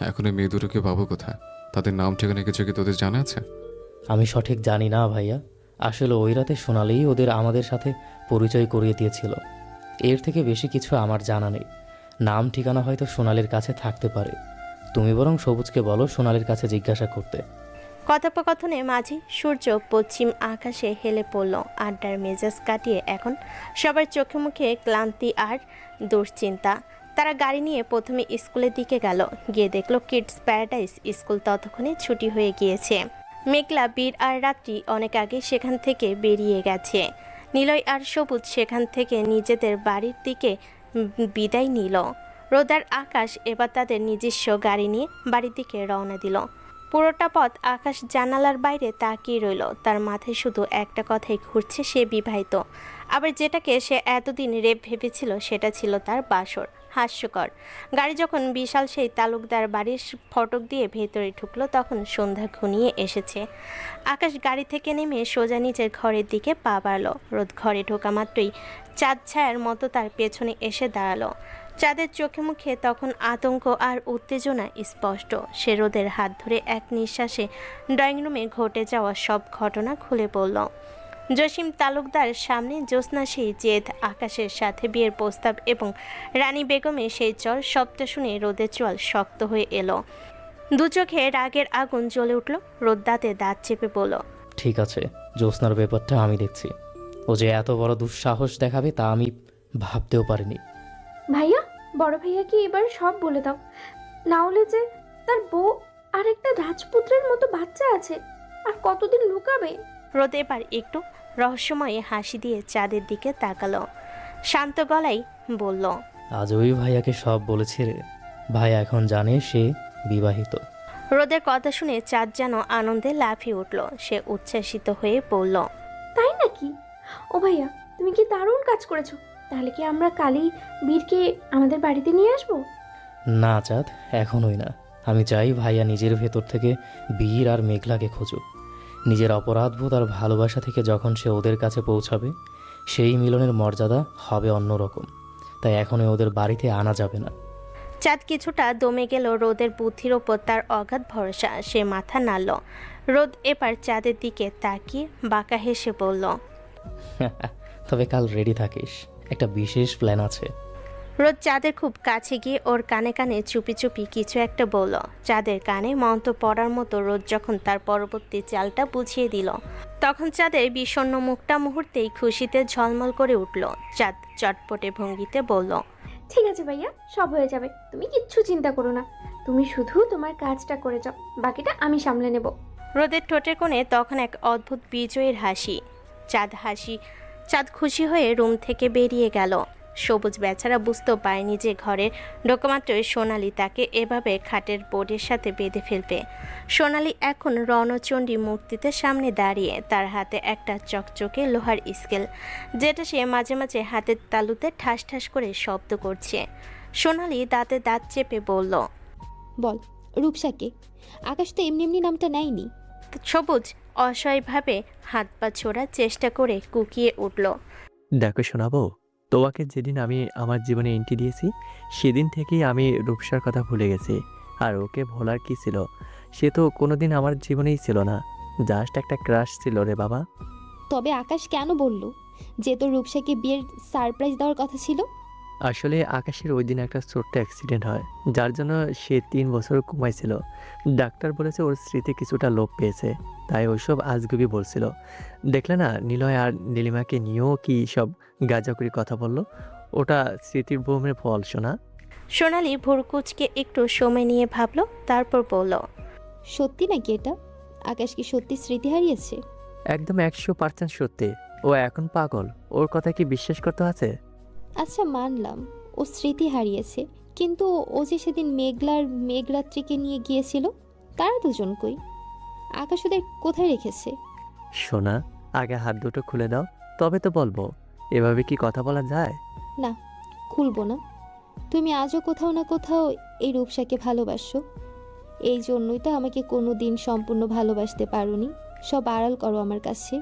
এখন এই মেয়ে দুটোকে পাবো কোথায়? তাদের নাম ঠিকানা কিছু কি তোদের জানা আছে? আমি সঠিক জানি না ভাইয়া, আসলে ওই রাতে সোনালিই ওদের আমাদের সাথে পরিচয় করিয়ে দিয়েছিল। এর থেকে বেশি কিছু আমার জানা নেই। নাম ঠিকানা হয়তো সোনালির কাছে থাকতে পারে। তুমি বরং সবুজকে বলো সোনালির কাছে জিজ্ঞাসা করতে। কথোপকথনে মাঝে সূর্য পশ্চিম আকাশে হেলে পড়ল। আড্ডার মেজাজ কাটিয়ে এখন সবার চোখে মুখে ক্লান্তি আর দুশ্চিন্তা। তারা গাড়ি নিয়ে প্রথমে স্কুলের দিকে গেল। গিয়ে দেখলো কিডস প্যারাডাইস স্কুল ততক্ষণে ছুটি হয়ে গিয়েছে। মেঘলা, বীর আর রাত্রি অনেক আগে সেখান থেকে বেরিয়ে গেছে। নিলয় আর সবুজ সেখান থেকে নিজেদের বাড়ির দিকে বিদায় নিল। রোদ আর আকাশ এবার তাদের নিজস্ব গাড়ি নিয়ে বাড়ির দিকে রওনা দিল। পুরোটা পথ আকাশ জানালার বাইরে তাকিয়ে রইল। তার মাথায় শুধু একটা কথাই ঘুরছে, সে বিবাহিত। আবার যেটাকে সে এতদিন রেপ ভেবেছিল সেটা ছিল তার বাসর। হাস্যকর। গাড়ি যখন বিশাল সেই তালুকদার বাড়ির ফটক দিয়ে ভেতরে ঢুকলো তখন সন্ধ্যা ঘনিয়ে এসেছে। আকাশ গাড়ি থেকে নেমে সোজা নিজের ঘরের দিকে পা বাড়ল। রোদ ঘরে ঢোকা মাত্রই চাঁদ ছায়ার মতো তার পেছনে এসে দাঁড়ালো। চাঁদের চোখে মুখে তখন আতঙ্ক আর উত্তেজনা স্পষ্ট। সে রোদের হাত ধরে এক নিঃশ্বাসে ড্রয়িং রুমে ঘটে যাওয়া সব ঘটনা খুলে বলল। জসিম তালুকদার সামনে জ্যোৎস্না সেই জেদ, আকাশের সাথে বিয়ের প্রস্তাব এবং রানী বেগমের সেই চল, সবটা শুনে রোদের চোয়াল শক্ত হয়ে এলো। দু চোখে রাগের আগুন জ্বলে উঠল। রোদ দাঁতে দাঁত চেপে বলল, ঠিক আছে, জ্যোৎস্নার ব্যাপারটা আমি দেখছি। ও যে এত বড় দুঃসাহস দেখাবে তা আমি ভাবতেও পারিনি। ভাইয়া, বড় ভাইয়াকে এবার সব বলে দাও, না হলে যে তার বউ আর একটা রাজপুত্রের মতো বাচ্চা আছে, আর কতদিন লুকাবে? রোদ এবার একটু রহস্যময় হাসি দিয়ে চাঁদের দিকে তাকালো। শান্ত গলায় বলল, আজ ওই ভাইয়াকে সব বলেছি রে। ভাইয়া এখন জানে সে বিবাহিত। রোদের কথা শুনে চাঁদ যেন আনন্দে লাফিয়ে উঠল। সে উচ্ছ্বাসিত হয়ে বলল, তাই নাকি? ও ভাইয়া, তুমি কি দারুণ কাজ করেছো। তাহলে কি আমরা কালই বীরকে আমাদের বাড়িতে নিয়ে আসবো? না চাঁদ, এখনই না। আমি চাই ভাইয়া নিজের ভেতর থেকে বীর আর মেঘলাকে খুঁজুক। নিজের অপরাধবোধ আর ভালোবাসা থেকে যখন সে ওদের কাছে পৌঁছাবে, সেই মিলনের মর্যাদা হবে অন্যরকম। তাই এখনই ওদের বাড়িতে আনা যাবে না। চাঁদ কিছুটা দমে গেল। রোদের বুদ্ধির ওপর তার অগাধ ভরসা। সে মাথা নাড়ল। রোদ এবার চাঁদের দিকে তাকিয়ে বাঁকা হেসে বলল, তবে কাল রেডি থাকিস, একটা বিশেষ প্ল্যান আছে। রোদ চাঁদের খুব কাছে গিয়ে ওর কানে কানে চুপি চুপি কিছু একটা বলল। চাঁদের কানে মন্ত্র পড়ার মতো রোদ যখন তার পরবর্তী চালটা বুঝিয়ে দিল, তখন চাঁদের বিষণ্ণ মুখটা মুহূর্তেই খুশিতে ঝলমল করে উঠল। চাঁদ চটপটে ভঙ্গিতে বলল, ঠিক আছে ভাইয়া, সব হয়ে যাবে, তুমি কিচ্ছু চিন্তা করো না। তুমি শুধু তোমার কাজটা করে যাও, বাকিটা আমি সামলে নেব। রোদের ঠোঁটের কোণে তখন এক অদ্ভুত বিজয়ের হাসি। চাঁদ খুশি হয়ে রুম থেকে বেরিয়ে গেল। সবুজ বেচারা বুঝতেও পারেনি যে ঘরে ঢোকামাত্রই সোনালি তাকে এভাবে খাটের বোর্ডের সাথে বেঁধে ফেলবে। সোনালি এখন রণচণ্ডী মূর্তিতে সামনে দাঁড়িয়ে, তার হাতে একটা চকচকে লোহার স্কেল, যেটা সে মাঝে মাঝে হাতের তালুতে ঠাস ঠাস করে শব্দ করছে। সোনালি দাঁতে দাঁত চেপে বলল, বল, রূপসাকে? আকাশ তো এমনি এমনি নামটা নেয়নি। সবুজ অসহায়ভাবে হাত পা ছোড়ার চেষ্টা করে কুকিয়ে উঠল। দেখো শোনাবো, তোমাকে যেদিন আমি আমার জীবনে এন্ট্রি দিয়েছি সেদিন থেকেই আমি রূপসার কথা ভুলে গেছি। আর ওকে ভোলার কি ছিল? সে তো কোনোদিন আমার জীবনেই ছিল না, জাস্ট একটা ক্রাশ ছিল রে বাবা। তবে আকাশ কেন বলল যে তোর রূপসাকে বিয়ের সারপ্রাইজ দেওয়ার কথা ছিল? আসলে আকাশের ওই দিন একটা ছোট্ট অ্যাক্সিডেন্ট হয়, যার জন্য সে 3 বছর ঘুমাইছিল। ডাক্তার বলেছে ওর স্মৃতি কিছুটা লোপ পেয়েছে, তাই ওইসব আজগুবি বলছিল। দেখলে না, নিলয় আর নীলিমাকে নিয়েও কি সব গাঁজাকুড়ি কথা বলল। ওটা স্মৃতির ভ্রমের ফল শোনা। সোনালি ভুরকুচকে একটু সময় নিয়ে ভাবলো, তারপর বলল, সত্যি নাকি এটা? আকাশ কি সত্যি স্মৃতি হারিয়েছে? একদম 100% সত্যি। ও ও এখন পাগল, ওর কথা কি বিশ্বাস করতে আছে? আচ্ছা মানলাম ও স্মৃতি হারিয়েছে, কিন্তু ও যে সেদিন মেঘরাত্রিকে নিয়ে গিয়েছিল, তারা দুজন কই? আকাশ ওদের কোথায় রেখেছে? সোনা, আগে হাত দুটো খুলে দাও, তবে তো বলবো। এভাবে কি কথা বলা যায়? না, খুলবো না। তুমি আজও কোথাও না কোথাও এই রূপসাকে ভালোবাসো। এই জন্যই তো আমাকে কোনো দিন সম্পূর্ণ ভালোবাসতে পারোনি। সব আড়াল করো আমার কাছে।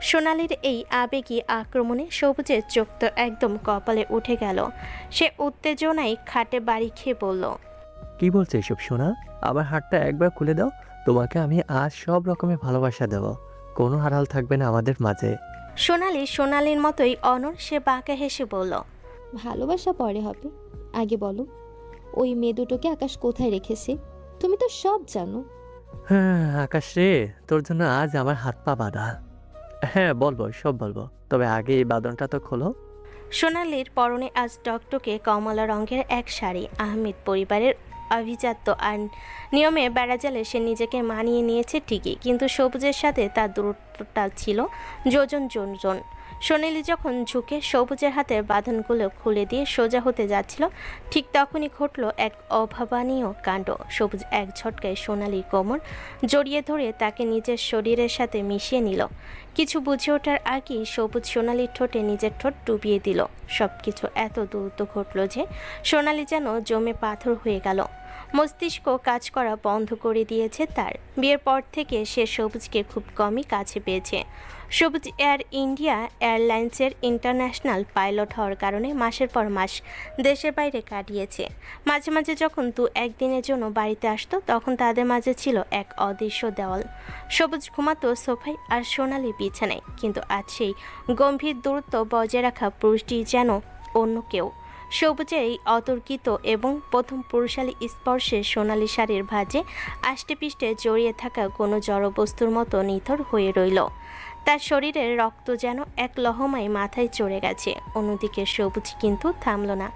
সোনালির এই আবেগী আক্রমণে সবুজের চোখ তো একদম কপালে উঠে গেল। সে উত্তেজনায় খাটে বাড়ি খেয়ে বলল, কি বলছো এসব সোনা? আবার হাতটা একবার খুলে দাও, তোমাকে আমি আজ সব রকমের ভালোবাসা দেব, কোনো আড়াল থাকবে না আমাদের মাঝে। সোনালির মতোই অনর, সে বাঁকা হেসে বলল, ভালোবাসা পরে হবে, আগে বলো ওই মেয়ে দুটোকে আকাশ কোথায় রেখেছে? তুমি তো সব জানো। হ্যাঁ আকাশ রে, তোর জন্য আজ আমার হাত পা বাঁধা। হ্যাঁ বলবো, সব বলবো, তবে আগে এই বাঁধনটা তো খোলো। সোনালির পরনে আজ টকটকে কমলা রঙের এক শাড়ি। আহমেদ পরিবারের অভিজাত্য আর নিয়মে বেড়াজালে সে নিজেকে মানিয়ে নিয়েছে ঠিকই, কিন্তু সবুজের সাথে তার দূরত্বটা ছিল যোজন যোজন। সোনালি যখন ঝুঁকে সবুজের হাতের বাঁধনগুলো খুলে দিয়ে সোজা হতে যাচ্ছিল, ঠিক তখনই ঘটল এক অভাবনীয় কাণ্ড। সবুজ এক ঝটকায় সোনালির কোমর জড়িয়ে ধরে তাকে নিজের শরীরের সাথে মিশিয়ে নিল। কিছু বুঝে ওঠার আগেই সবুজ সোনালির ঠোঁটে নিজের ঠোঁট ডুবিয়ে দিল। সব কিছু এত দ্রুত ঘটল যে সোনালি যেন জমে পাথর হয়ে গেল। মস্তিষ্ক কাজ করা বন্ধ করে দিয়েছে তার। বিয়ের পর থেকে সে সবুজকে খুব কমই কাছে পেয়েছে। সবুজ এয়ার ইন্ডিয়া এয়ারলাইন্সের ইন্টারন্যাশনাল পাইলট হওয়ার কারণে মাসের পর মাস দেশের বাইরে কাটিয়েছে। মাঝে মাঝে যখন একদিনের জন্য বাড়িতে আসতো, তখন তাদের মাঝে ছিল এক অদৃশ্য দেওয়াল। সবুজ ঘুমাতো সোফায় আর সোনালি বিছানায়, কিন্তু আজ সেই গম্ভীর দূরত্ব বজায় রাখা পুরুষটি যেন অন্য কেউ। সবুজের এই অতর্কিত এবং প্রথম পুরুষালী স্পর্শে সোনালি শাড়ির ভাঁজে আষ্টেপৃষ্টে জড়িয়ে থাকা কোনো জড়বস্তুর মতো নিথর হয়ে রইল। তার শরীরের রক্ত যেন এক লহমায় মাথায় চড়ে গেছে। অন্যদিকে সবুজ কিন্তু থামল না।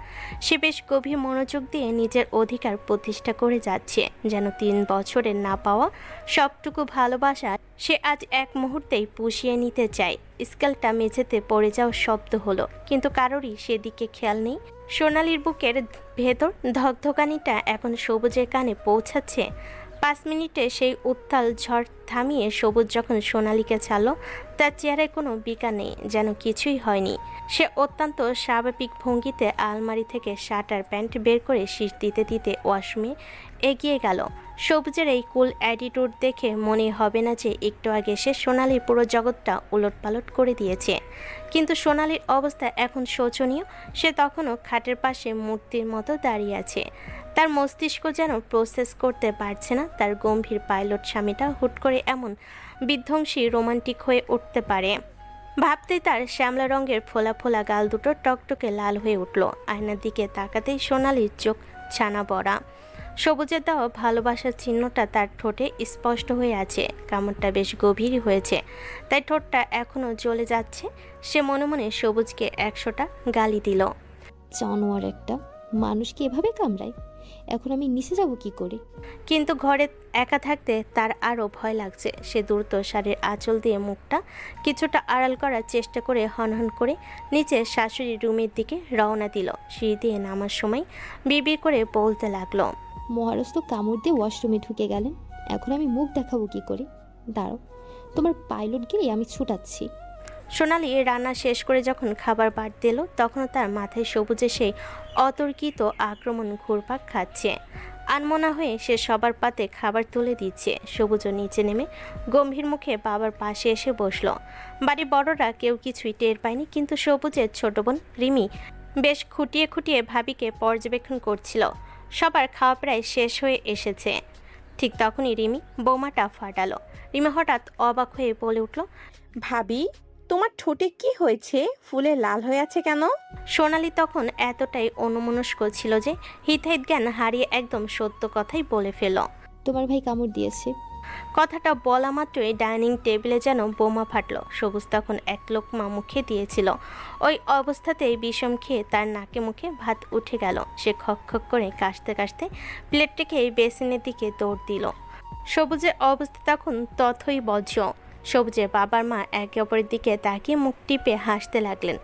সে বেশ গভীর মনোযোগ দিয়ে নিজের অধিকার প্রতিষ্ঠা করে যাচ্ছে, যেন 3 বছরের না পাওয়া সবটুকু ভালোবাসা সে আজ এক মুহূর্তেই পুষিয়ে নিতে চায়। স্কেলটা মেঝেতে পড়ে যাওয়ার শব্দ হলো, কিন্তু কারোরই সেদিকে খেয়াল নেই। সোনালির বুকের ভেতর ধকধকানিটা এখন সবুজের কানে পৌঁছাচ্ছে। 5 মিনিটে সেই উত্তাল ঝড় থামিয়ে সবুজ যখন সোনালিকে ছাড়ল, তার চেহারায় কোনো বিকার নেই, যেন কিছুই হয়নি। সে অত্যন্ত স্বাভাবিক ভঙ্গিতে আলমারি থেকে শার্ট আর প্যান্ট বের করে শীষ দিতে দিতে ওয়াশরুমে এগিয়ে গেল। সবুজের এই কুল অ্যাটিটিউড দেখে মনে হবে না যে একটু আগে সে সোনালির পুরো জগৎটা উলটপালট করে দিয়েছে। কিন্তু সোনালির অবস্থা এখন শোচনীয়। সে তখনও খাটের পাশে মূর্তির মতো দাঁড়িয়ে আছে। তার মস্তিষ্ক যেন প্রসেস করতে পারছে না তার গম্ভীর পাইলট স্বামীটা হুট করে এমন বিধ্বংসী রোমান্টিক হয়ে উঠতে পারে। ভাবতেই তার শ্যামলা রঙের ফোলা ফোলা গাল দুটো টকটকে লাল হয়ে উঠল। আয়নার দিকে তাকাতেই সোনালির চোখ ছানা বড়া। সবুজের দেওয়া ভালোবাসার চিহ্নটা তার ঠোঁটে স্পষ্ট হয়ে আছে। কামড়টা বেশ গভীর হয়েছে, তাই ঠোঁটটা এখনও জ্বলে যাচ্ছে। সে মনে মনে সবুজকে 100টা গালি দিল। জানোয়ার একটা, মানুষকে এভাবে কামড়ায়? এখন আমি নিচে যাব কি করে? কিন্তু ঘরে একা থাকতে তার আরও ভয় লাগছে। সে দ্রুত শাড়ির আঁচল দিয়ে মুখটা কিছুটা আড়াল করার চেষ্টা করে হনহন করে নিচে শাশুড়ির রুমের দিকে রওনা দিল। সিঁড়ি দিয়ে নামার সময় বিড়বিড় করে বলতে লাগলো, মহারাজ তো কামড় দিয়ে ওয়াশরুমে ঢুকে গেলেন, এখন আমি মুখ দেখাবো কি করে? দাঁড়াও, তোমার পাইলট গিয়ে আমি ছুটাচ্ছি। সোনালি রান্না শেষ করে যখন খাবার বাড় দিল, তখনও তার মাথায় সবুজে সেই অতর্কিত আক্রমণ ঘুরপাক খাচ্ছে। আনমনা হয়ে সে সবার পাতে খাবার তুলে দিচ্ছে। সবুজও নিচে নেমে গম্ভীর মুখে বাবার পাশে এসে বসলো। বাড়ির বড়রা কেউ কিছুই টের পায়নি, কিন্তু সবুজের ছোট বোন রিমি বেশ খুঁটিয়ে খুঁটিয়ে ভাবিকে পর্যবেক্ষণ করছিল। সবার খাওয়া প্রায় শেষ হয়ে এসেছে। ঠিক তখনই রিমি বোমাটা ফাটালো। রিমি হঠাৎ অবাক হয়ে বলে উঠল, ভাবি, তোমার ঠোঁটে কি হয়েছে? ফুলে লাল হয়ে আছে কেন? সোনালি তখন এতটাই অন্যমনস্ক ছিল যে হিতাহিত জ্ঞান হারিয়ে একদম সত্য কথাই বলে ফেল। তোমার ভাই কামড় দিয়েছে। কথাটা বলা মাত্রই ডাইনিং টেবিলে যেন বোমা ফাটলো। সবুজ তখন এক লোকমা মুখে দিয়েছিল। ওই অবস্থাতেই বিষম খেয়ে তার নাকে মুখে ভাত উঠে গেল। সে খক খক করে কাশতে কাশতে প্লেটটাকে বেসিনের দিকে দৌড় দিল। সবুজের অবস্থা তখন তথই বজ্র। সবুজের বাবার মা একে অপরের দিকে তাকিয়ে মুখ টিপে হাসতে লাগলেন।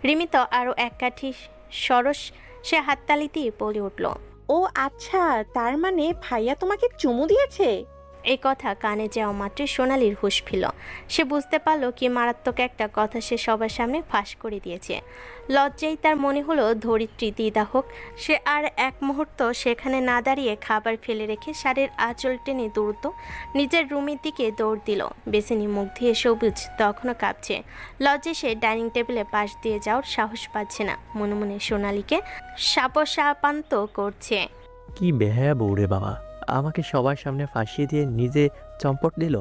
রিমি তো আরও এক কাঠি সরস, সে হাততালি দিয়ে বলে উঠল, ও আচ্ছা, তার মানে ভাইয়া তোমাকে চুমু দিয়েছে? এই কথা কানে যাওয়া মাত্রই সোনালির হুঁশ ফিরল। সে বুঝতে পারল কি মারাত্মক একটা কথা সে সবার সামনে ফাঁস করে দিয়েছে। লজ্জায় তার মনে হলো ধরিত্রী দ্বিধা হোক। সে আর এক মুহূর্ত সেখানে না দাঁড়িয়ে খাবার ফেলে রেখে শাড়ির আঁচল টেনে দ্রুত নিজের রুমের দিকে দৌড় দিল। বেসিনি মুখ দিয়ে সবুজ তখনও কাঁপছে। লজ্জায় সে ডাইনিং টেবিলে পাশ দিয়ে যাওয়ার সাহস পাচ্ছে না। মনে মনে সোনালিকে সাপসাপান্ত করছে। কি বেহায়া বউরে বাবা, আমাকে সবার সামনে ফাঁসিয়ে দিয়ে নিজে চম্পট দিল।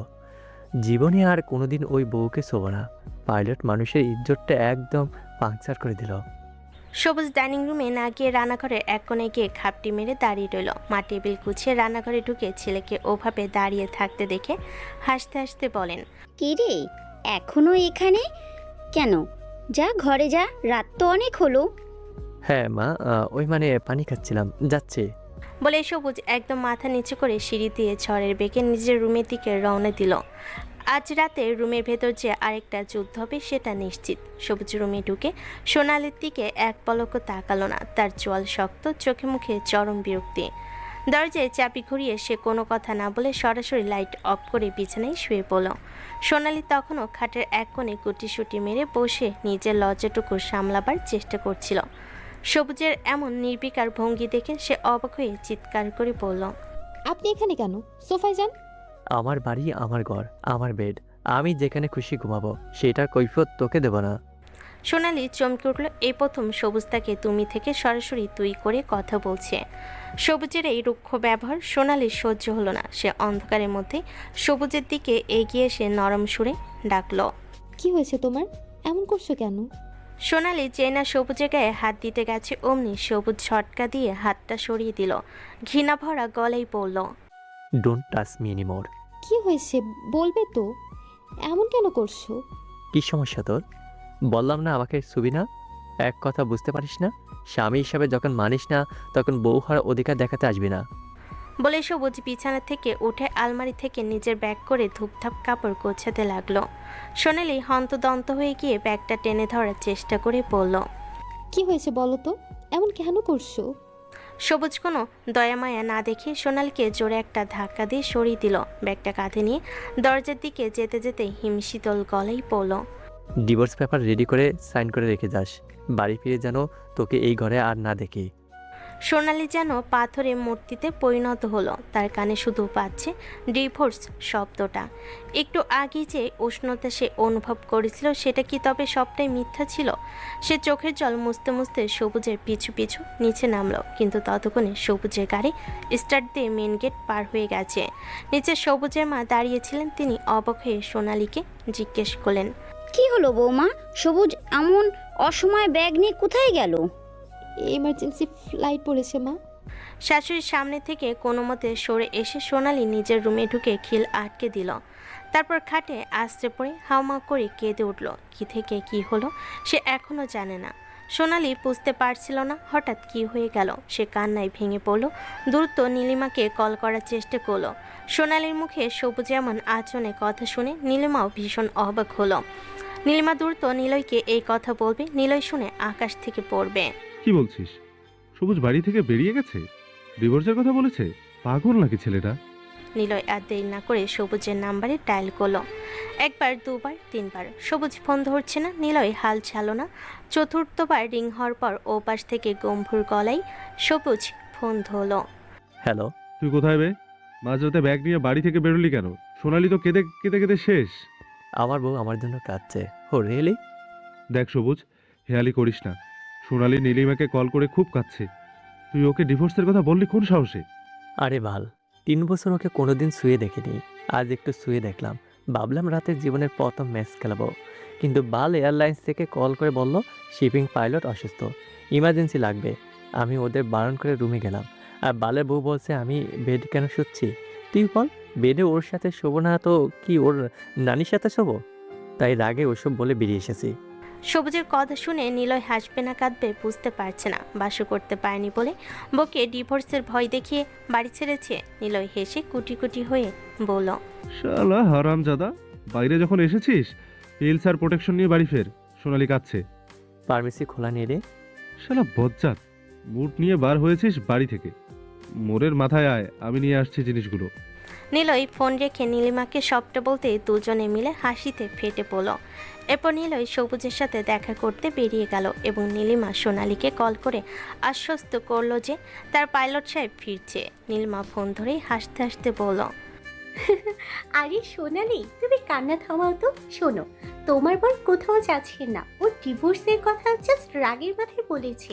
জীবনে আর কোনোদিন ওই বউকে ছোব না। পাইলট মানুষের ইজ্জতটা একদম পাংচার করে দিল। সবুজ ডাইনিং রুমে না গিয়ে রান্নাঘরের এক কোণে গিয়ে খাপটি মেরে দাঁড়িয়ে রইল। মা টেবিল গুছিয়ে রান্নাঘরে ঢুকে ছেলেকে ওভাবে দাঁড়িয়ে থাকতে দেখে হাসতে হাসতে বলেন, কি রে, এখনো এখানে কেন? যা ঘরে যা, রাত তো অনেক হলো। হ্যাঁ মা, ওই মানে পানি খাচ্ছিলাম, যাচ্ছে। বলে সবুজ একদম মাথা নিচু করে সিঁড়ি দিয়ে ঝড়ের বেগে নিজের রুমের দিকে রওনা দিল। আজ রাতে রুমের ভেতর যে আরেকটা যুদ্ধ হবে সেটা নিশ্চিত। সবুজ রুমে ঢুকে সোনালির দিকে এক পলকও তাকালো না। তার চোয়াল শক্ত, চোখে মুখে চরম বিরক্তি। দরজায় চাবি ঘুরিয়ে সে কোনো কথা না বলে সরাসরি লাইট অফ করে বিছানায় শুয়ে পড়ল। সোনালি তখনও খাটের এক কোণে গুটিসুটি মেরে বসে নিজের লজ্জাটুকু সামলাবার চেষ্টা করছিল। সবুজের এমন নির্বিকার ভঙ্গি দেখে সে অবাক হয়ে চিৎকার করে বলল, আপনি এখানে কেন? সোফায় যান। আমার বাড়ি, আমার ঘর, আমার বেড, আমি যেখানে খুশি ঘুমাবো, সেটার কৈফিয়ত তোকে দেব না। সোনালি চমকে উঠল। এই প্রথম সবুজ তাকে তুমি থেকে সরাসরি তুই করে কথা বলছে। সবুজের এই রুক্ষ ব্যবহার সোনালির সহ্য হলো না। সে অন্ধকারের মধ্যে সবুজের দিকে এগিয়ে এসে নরম সুরে ডাকল, কি হয়েছে তোমার? এমন করছো কেন? সোনালি যে না সবুজের গায়ে হাত দিতে গেছে অমনি সবুজ ঝটকা দিয়ে হাতটা সরিয়ে দিল। ঘৃণা ভরা গলায় বলল, ডোন্ট টাচ মি এনিমোর। কি হয়েছে বলবে তো? এমন কেন করছো? কি সমস্যা তোর? বললাম না আমাকে ছবি না। এক কথা বুঝতে পারিস না? স্বামী হিসাবে যখন মানিস না তখন বউ হওয়ার অধিকার দেখাতে আসবি না। বলে সবুজ বিছানা থেকে উঠে আলমারি থেকে নিজের ব্যাগ করে ধূপধাপ কাপড় গোছাতে লাগলো। সোনালি হন্তদন্ত হয়ে গিয়ে ব্যাগটা টেনে ধরার চেষ্টা করে বলল, কি হয়েছে বলো তো? এমন কেন করছো? সবুজ কোনো দয়ামায়া না দেখে সোনালিকে জোরে একটা ধাক্কা দিয়ে সরিয়ে দিল। ব্যাগটা কাঁধে নিয়ে দরজার দিকে যেতে যেতে হিমশীতল গলায় পড়ল, ডিভোর্স পেপার রেডি করে সাইন করে রেখে যাস। বাড়ি ফিরে যেন তোকে এই ঘরে আর না দেখি। সোনালি যেন পাথরের মূর্তিতে পরিণত হলো। তার কানে শুধু পাচ্ছে ডিভোর্স শব্দটা। একটু আগে যে উষ্ণতা সে অনুভব করেছিল সেটা কি তবে সবটাই মিথ্যা ছিল? সে চোখের জল মুছতে মুছতে সবুজের পিছু পিছু নিচে নামলো, কিন্তু ততক্ষণে সবুজের গাড়ি স্টার্ট দিয়ে মেন গেট পার হয়ে গেছে। নিচে সবুজের মা দাঁড়িয়েছিলেন। তিনি অবাক হয়ে সোনালিকে জিজ্ঞেস করলেন, কি হলো বৌমা? সবুজ এমন অসময়ে ব্যাগ নিয়ে কোথায় গেল? এমার্জেন্সি ফ্লাইট পড়েছে মা। শাশুড়ির সামনে থেকে কোনো মতে সরে এসে সোনালি নিজের রুমে ঢুকে খিল আটকে দিল। তারপর খাটে আস্তে পড়ে হাউমাউ করে কেঁদে উঠল। কি থেকে কি হলো সে এখনও জানে না। সোনালি বুঝতে পারছিল না হঠাৎ কি হয়ে গেল। সে কান্নায় ভেঙে পড়ল। দ্রুত নীলিমাকে কল করার চেষ্টা করলো। সোনালির মুখে সবুজ এমন আচরণে কথা শুনে নীলিমাও ভীষণ অবাক হলো। নীলিমা দ্রুত নিলয়কে এই কথা বলবে, নিলয় শুনে আকাশ থেকে পড়বে। কি বলছিস? সবুজ বাড়ি থেকে বেরিয়ে গেছে? ডিভোর্সের কথা বলেছে? পাগল নাকি ছেলেটা? নিলয় আর দেরি না করে সবুজের নাম্বারে ডায়াল করলো। একবার, দুবার, তিনবার সবুজ ফোন ধরছে না। নিলয় হাল ছাড়লো না। চতুর্থবার রিং হওয়ার পর ও পাশ থেকে গম্ভীর গলায় সবুজ ফোন ধরলো। হ্যালো, তুই কোথায় বে? মাঝরাতে ব্যাগ নিয়ে বাড়ি থেকে বেরোলি কেন? সোনালি তো কেঁদে কেঁদে কেঁদে শেষ। আমার বউ আমার জন্য কাঁদছে। ও রিয়েলি? দেখ সবুজ, হেয়ালি করিস না। সোনালি নীলিমাকে কল করে খুব কাঁদছে। তুই ওকে ডিভোর্সের কথা বললি কোন সাহসে? আরে বাল, 3 বছর ওকে কোনোদিন শুয়ে দেখিনি। আজ একটু শুয়ে দেখলাম। ভাবলাম রাতের জীবনের প্রথম ম্যাচ খেলাবো, কিন্তু বাল এয়ারলাইন্স থেকে কল করে বলল শিপিং পাইলট অসুস্থ, ইমার্জেন্সি লাগবে। আমি ওদের বারণ করে রুমে গেলাম। আর বালের বউ বলছে আমি বেড কেন শুচ্ছি? তুই বল, বেডে ওর সাথে শোবো না তো কি ওর নানির সাথে শোবো? তাই রাগে ওসব বলে বেরিয়ে এসেছি। সবুজের কথা শুনে নিলয় হাসবে না কাঁদবে বুঝতে পারছে না। বাসু করতে পারেনি বলে বকে ডিভোর্সের ভয় দেখিয়ে বাড়ি ছেড়েছে। নিলয় হেসে কুটি কুটি হয়ে বলল, শালা হারামজাদা, বাইরে যখন এসেছিস পিলস আর প্রোটেকশন নিয়ে বাড়ি ফের। সোনালি কাঁদছে। ফার্মেসি খোলা নেই রে। শালা বজ্জাত, মুড নিয়ে বার হয়েছিস বাড়ি থেকে। মোড়ের মাথায় আয়, আমি নিয়ে আসছি জিনিসগুলো। নিলয় ফোন রেখে নীলিমাকে সবটা বলতে দুজনে মিলে হাসিতে ফেটে পড়ল। এরপর নিলয় সবুজের সাথে দেখা করতে বেরিয়ে গেল এবং নীলিমা সোনালীকে কল করে আশ্বস্ত করলো যে তার পাইলট সাহেব ফিরছে। নীলিমা ফোন ধরেই হাসতে হাসতে বলল, আরে সোনালি, তুমি কান্না থামাও তো। শোনো, তোমার বোন কোথাও যাচ্ছে না, ওর ডিভোর্সের কথা জাস্ট রাগের মাথায় বলেছে।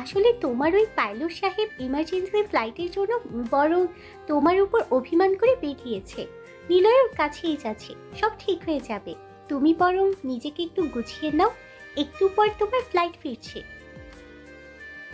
আসলে তোমার ওই পাইলট সাহেব ইমার্জেন্সি ফ্লাইটের জন্য বরং তোমার উপর অভিমান করে বেরিয়েছে। নিলয়ের কাছেই যাচ্ছে, সব ঠিক হয়ে যাবে। তুমি বরং নিজেকে একটু গুছিয়ে নাও, একটু পর তোমার ফ্লাইট ফিরছে।